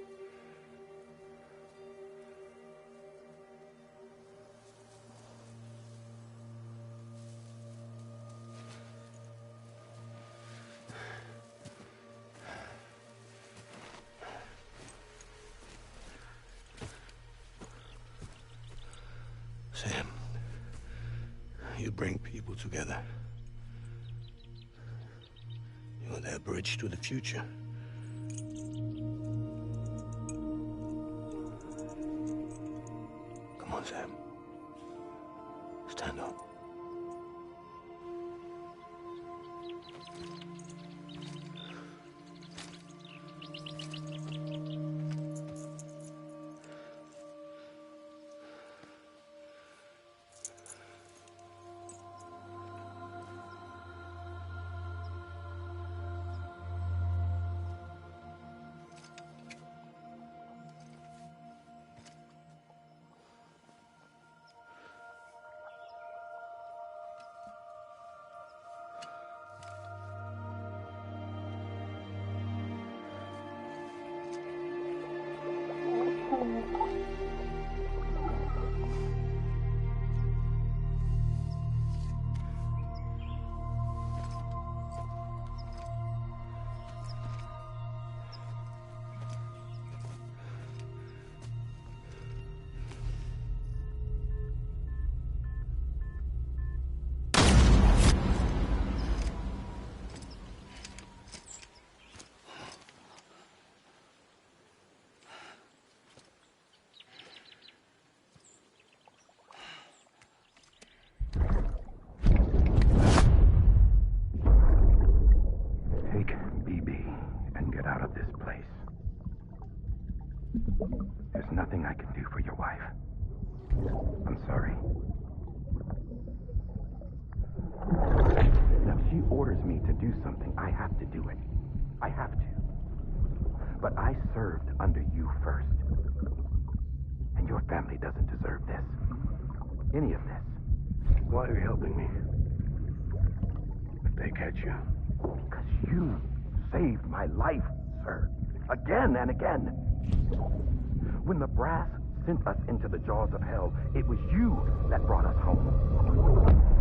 Sam, you bring people together. You're their bridge to the future. Come on, Sam. Stand up. There's nothing I can do for your wife. I'm sorry. Now, if she orders me to do something, I have to do it. I have to. But I served under you first. And your family doesn't deserve this. Any of this. Why are you helping me? If they catch you. Because you saved my life, sir. Again and again. When the brass sent us into the jaws of hell, it was you that brought us home.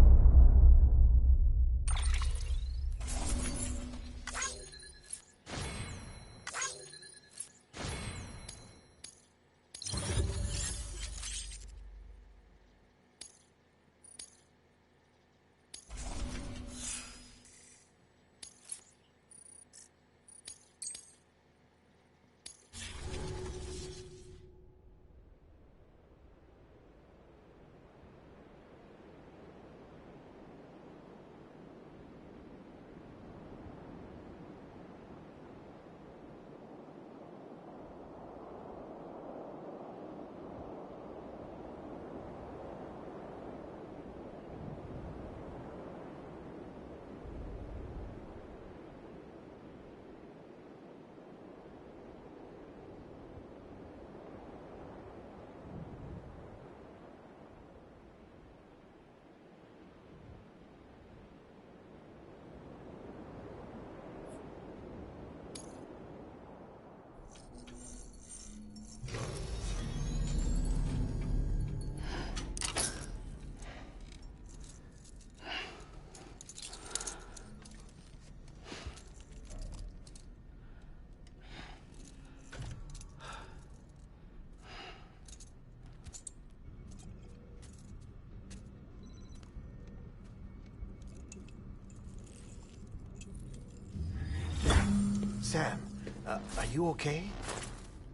Sam, are you okay?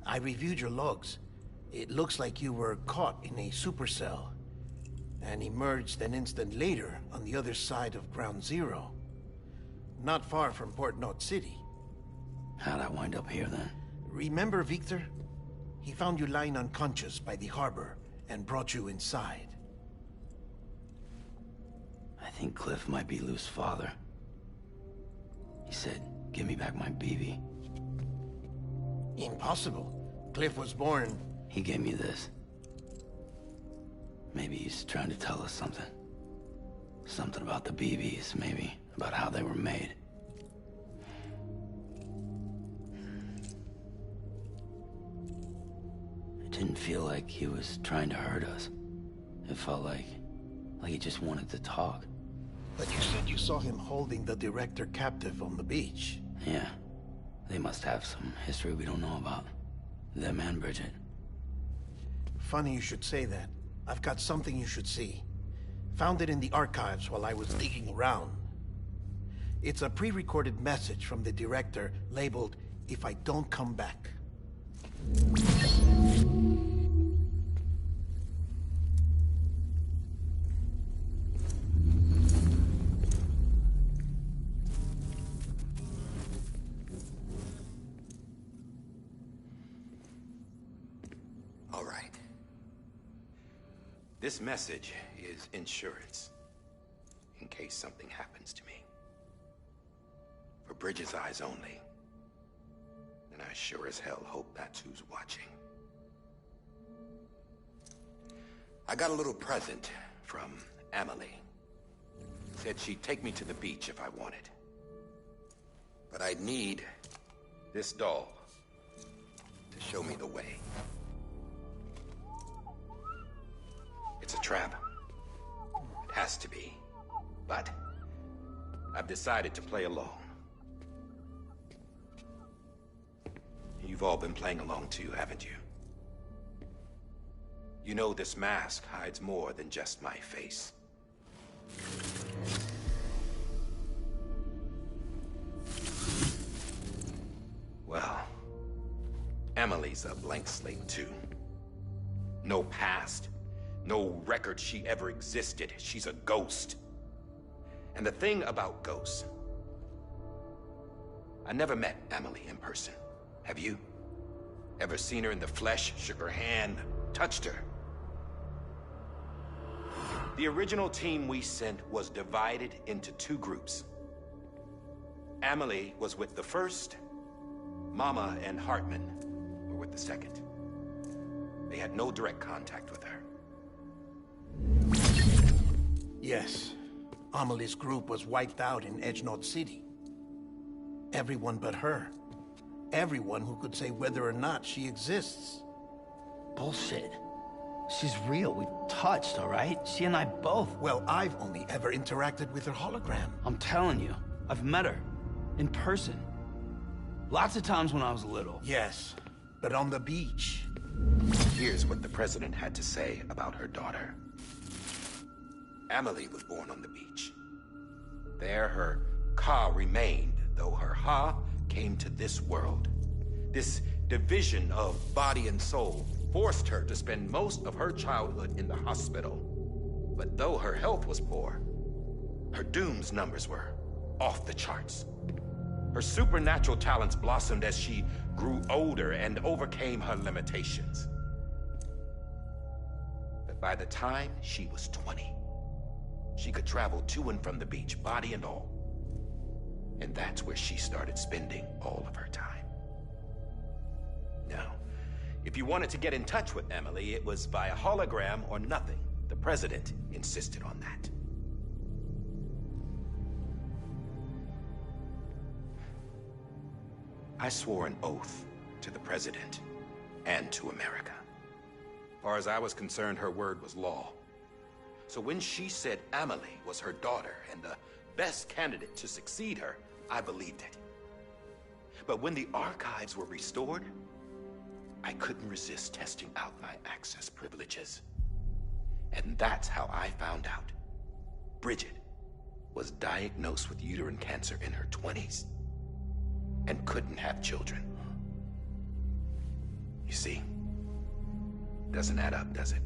I reviewed your logs. It looks like you were caught in a supercell and emerged an instant later on the other side of Ground Zero. Not far from Port Knot City. How'd I wind up here then? Remember Victor? He found you lying unconscious by the harbor and brought you inside. I think Cliff might be Lou's father. He said, give me back my BB. Impossible. Cliff was born... He gave me this. Maybe he's trying to tell us something. Something about the BBs, maybe. About how they were made. It didn't feel like he was trying to hurt us. It felt like he just wanted to talk. But you said you saw him holding the director captive on the beach. Yeah. They must have some history we don't know about. Them and Bridget. Funny you should say that. I've got something you should see. Found it in the archives while I was digging around. It's a pre-recorded message from the director labeled, "If I don't come back." All right. This message is insurance, in case something happens to me. For Bridget's eyes only. And I sure as hell hope that's who's watching. I got a little present from Emily. Said she'd take me to the beach if I wanted. But I'd need this doll to show me the way. It's a trap. It has to be. But I've decided to play along. You've all been playing along too, haven't you? You know this mask hides more than just my face. Well, Emily's a blank slate too. No past. No record she ever existed. She's a ghost. And the thing about ghosts... I never met Emily in person. Have you? Ever seen her in the flesh, shook her hand, touched her? The original team we sent was divided into two groups. Emily was with the first. Mama and Hartman were with the second. They had no direct contact with her. Yes. Amelie's group was wiped out in Edge Knot City. Everyone but her. Everyone who could say whether or not she exists. Bullshit. She's real. We touched, all right? She and I both. Well, I've only ever interacted with her hologram. I'm telling you, I've met her. In person. Lots of times when I was little. Yes, but on the beach. Here's what the president had to say about her daughter. Emily was born on the beach. There her Ka remained, though her Ha came to this world. This division of body and soul forced her to spend most of her childhood in the hospital. But though her health was poor, her Doom's numbers were off the charts. Her supernatural talents blossomed as she grew older and overcame her limitations. But by the time she was 20, she could travel to and from the beach, body and all. And that's where she started spending all of her time. Now, if you wanted to get in touch with Emily, it was via hologram or nothing. The president insisted on that. I swore an oath to the president and to America. As far as I was concerned, her word was law. So when she said Emily was her daughter and the best candidate to succeed her, I believed it. But when the archives were restored, I couldn't resist testing out my access privileges. And that's how I found out Bridget was diagnosed with uterine cancer in her 20s. and couldn't have children. You see, doesn't add up, does it?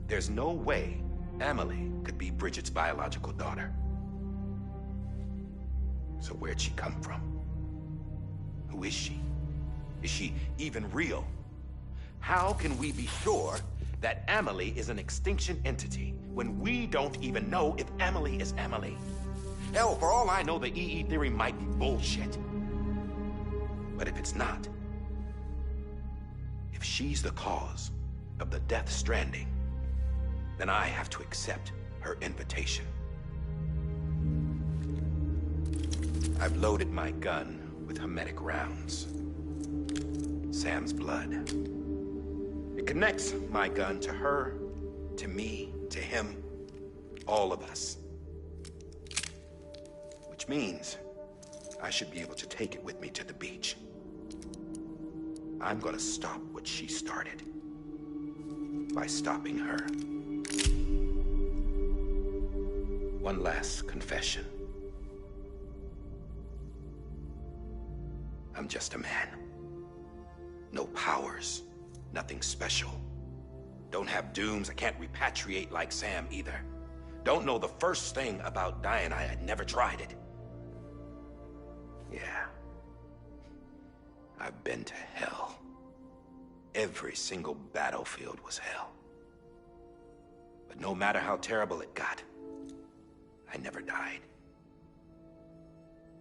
There's no way Amelie could be Bridget's biological daughter. So where'd she come from? Who is she? Is she even real? How can we be sure that Amelie is an extinction entity when we don't even know if Amelie is Amelie? Hell, for all I know, the EE theory might be bullshit. But if it's not, if she's the cause of the Death Stranding, then I have to accept her invitation. I've loaded my gun with hermetic rounds. Sam's blood. It connects my gun to her, to me, to him, all of us. Which means I should be able to take it with me to the beach. I'm gonna stop what she started by stopping her. One last confession. I'm just a man. No powers, nothing special. Don't have dooms, I can't repatriate like Sam either. Don't know the first thing about dying, I had never tried it. Yeah. I've been to hell. Every single battlefield was hell. But no matter how terrible it got, I never died.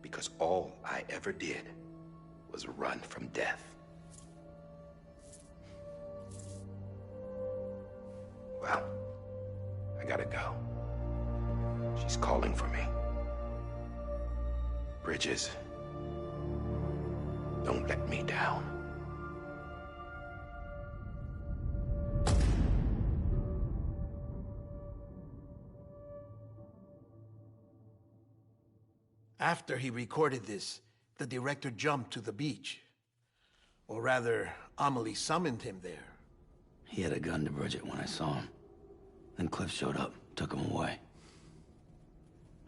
Because all I ever did was run from death. Well, I gotta go. She's calling for me. Bridges, don't let me down. After he recorded this, the director jumped to the beach. Or rather, Amelie summoned him there. He had a gun to Bridget when I saw him. Then Cliff showed up, took him away.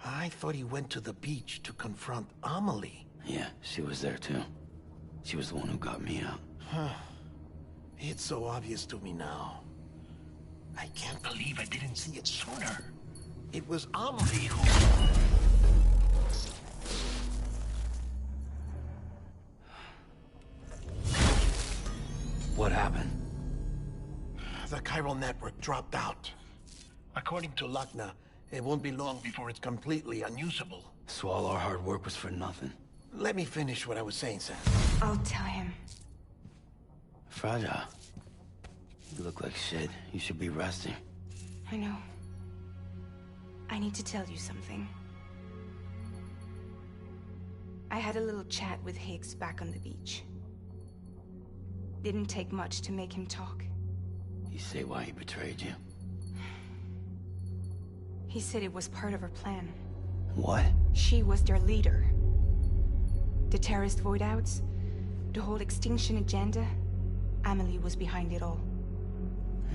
I thought he went to the beach to confront Amelie. Yeah, she was there too. She was the one who got me out. It's so obvious to me now. I can't believe I didn't see it sooner. It was Amelie who... What happened? The chiral network dropped out. According to Lakna, it won't be long before it's completely unusable. So all our hard work was for nothing. Let me finish what I was saying, Sam. I'll tell him. Fragile. You look like shit. You should be resting. I know. I need to tell you something. I had a little chat with Higgs back on the beach. Didn't take much to make him talk. You say why he betrayed you? He said it was part of her plan. What? She was their leader. The terrorist void-outs, the whole extinction agenda, Amelie was behind it all.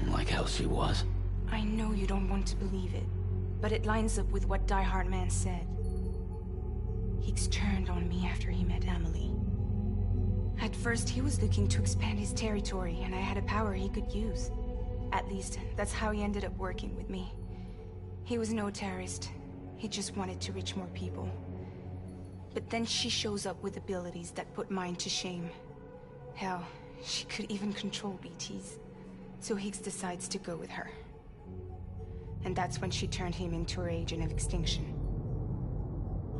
Like hell she was. I know you don't want to believe it, but it lines up with what Die Hard Man said. Higgs turned on me after he met Amelie. At first, he was looking to expand his territory, and I had a power he could use. At least, that's how he ended up working with me. He was no terrorist. He just wanted to reach more people. But then she shows up with abilities that put mine to shame. Hell, she could even control BTs. So Higgs decides to go with her. And that's when she turned him into her agent of extinction.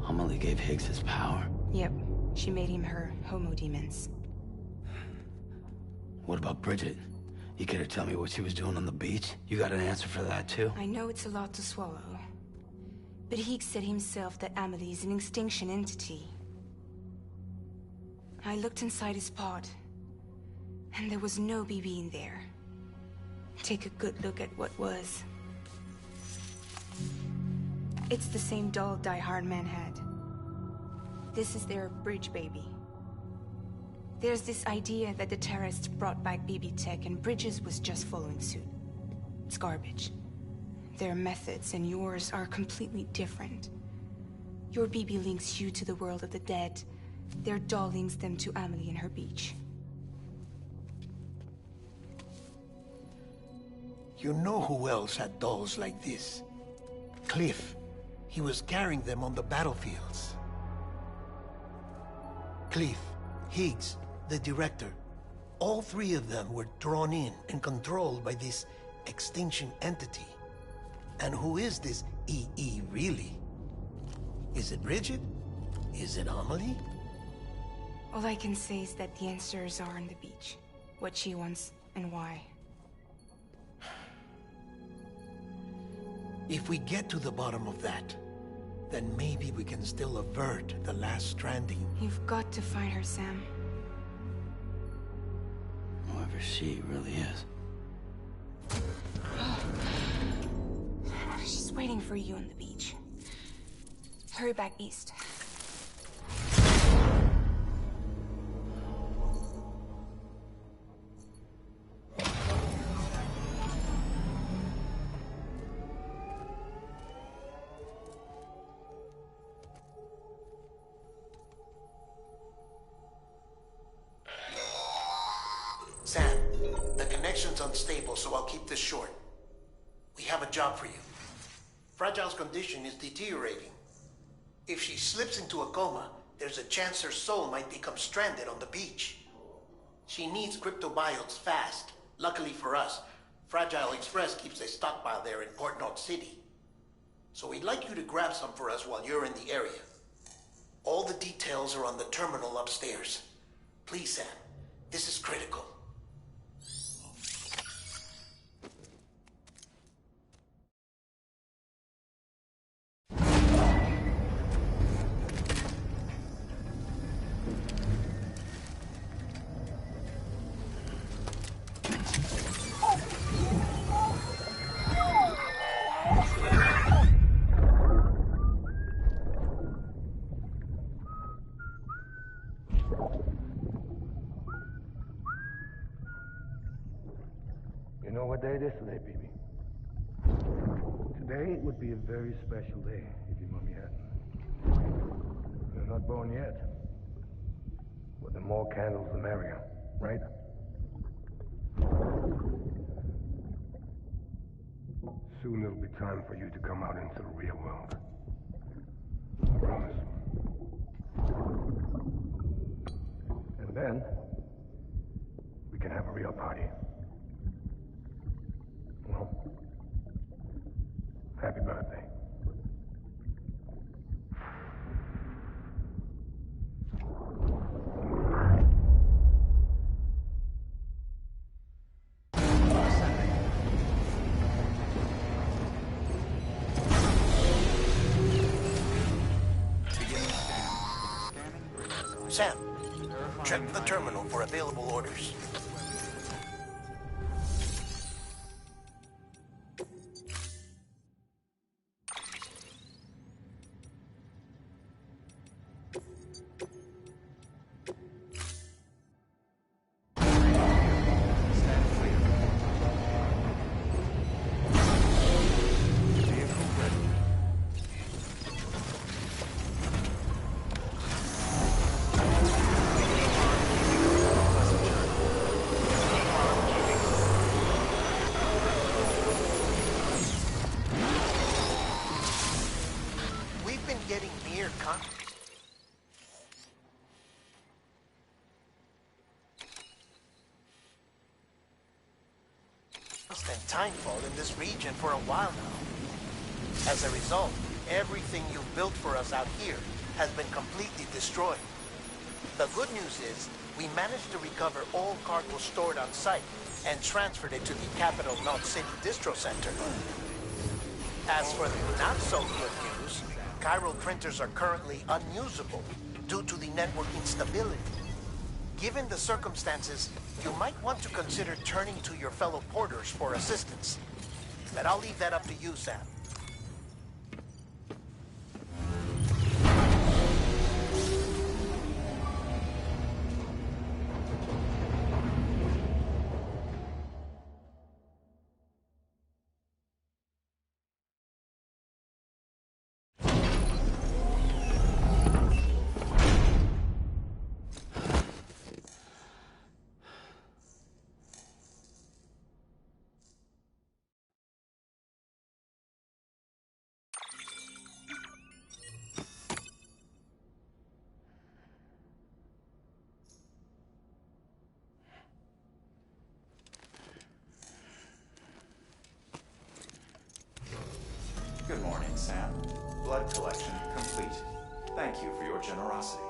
Amelie gave Higgs his power? Yep. She made him her Homo Demons. What about Bridget? You care to tell me what she was doing on the beach? You got an answer for that too? I know it's a lot to swallow. But Higgs said himself that Amelie is an extinction entity. I looked inside his pod, and there was no BB in there. Take a good look at what was. It's the same doll Die Hard Man had. This is their bridge baby. There's this idea that the terrorists brought back BB tech and Bridges was just following suit. It's garbage. Their methods and yours are completely different. Your BB links you to the world of the dead, Their doll links them to Amelie and her beach. You know who else had dolls like this? Cliff. He was carrying them on the battlefields. Cliff, Higgs, the director. All three of them were drawn in and controlled by this extinction entity. And who is this EE really? Is it Bridget? Is it Amelie? All I can say is that the answers are on the beach. What she wants and why. If we get to the bottom of that, then maybe we can still avert the last stranding. You've got to find her, Sam. Whoever she really is. She's waiting for you on the beach. Hurry back east. Sam, the connection's unstable, so I'll keep this short. We have a job for you. Fragile's condition is deteriorating. If she slips into a coma, there's a chance her soul might become stranded on the beach. She needs cryptobiotes fast. Luckily for us, Fragile Express keeps a stockpile there in Port North City. So we'd like you to grab some for us while you're in the area. All the details are on the terminal upstairs. Please, Sam, this is critical. You know what day it is today, baby? Today would be a very special day if your mommy hadn't. You're not born yet. But the more candles, the merrier, right? Soon it'll be time for you to come out into the real world. I promise. And then, we can have a real party. Well, happy birthday. Sam, check the terminal for available orders. Getting near constant timefall in this region for a while now. As a result, everything you've built for us out here has been completely destroyed. The good news is, we managed to recover all cargo stored on site and transferred it to the Capital North City Distro Center. As for the not-so-good news, chiral printers are currently unusable due to the network instability. Given the circumstances, you might want to consider turning to your fellow porters for assistance. But I'll leave that up to you, Sam. Sam. Blood collection complete. Thank you for your generosity.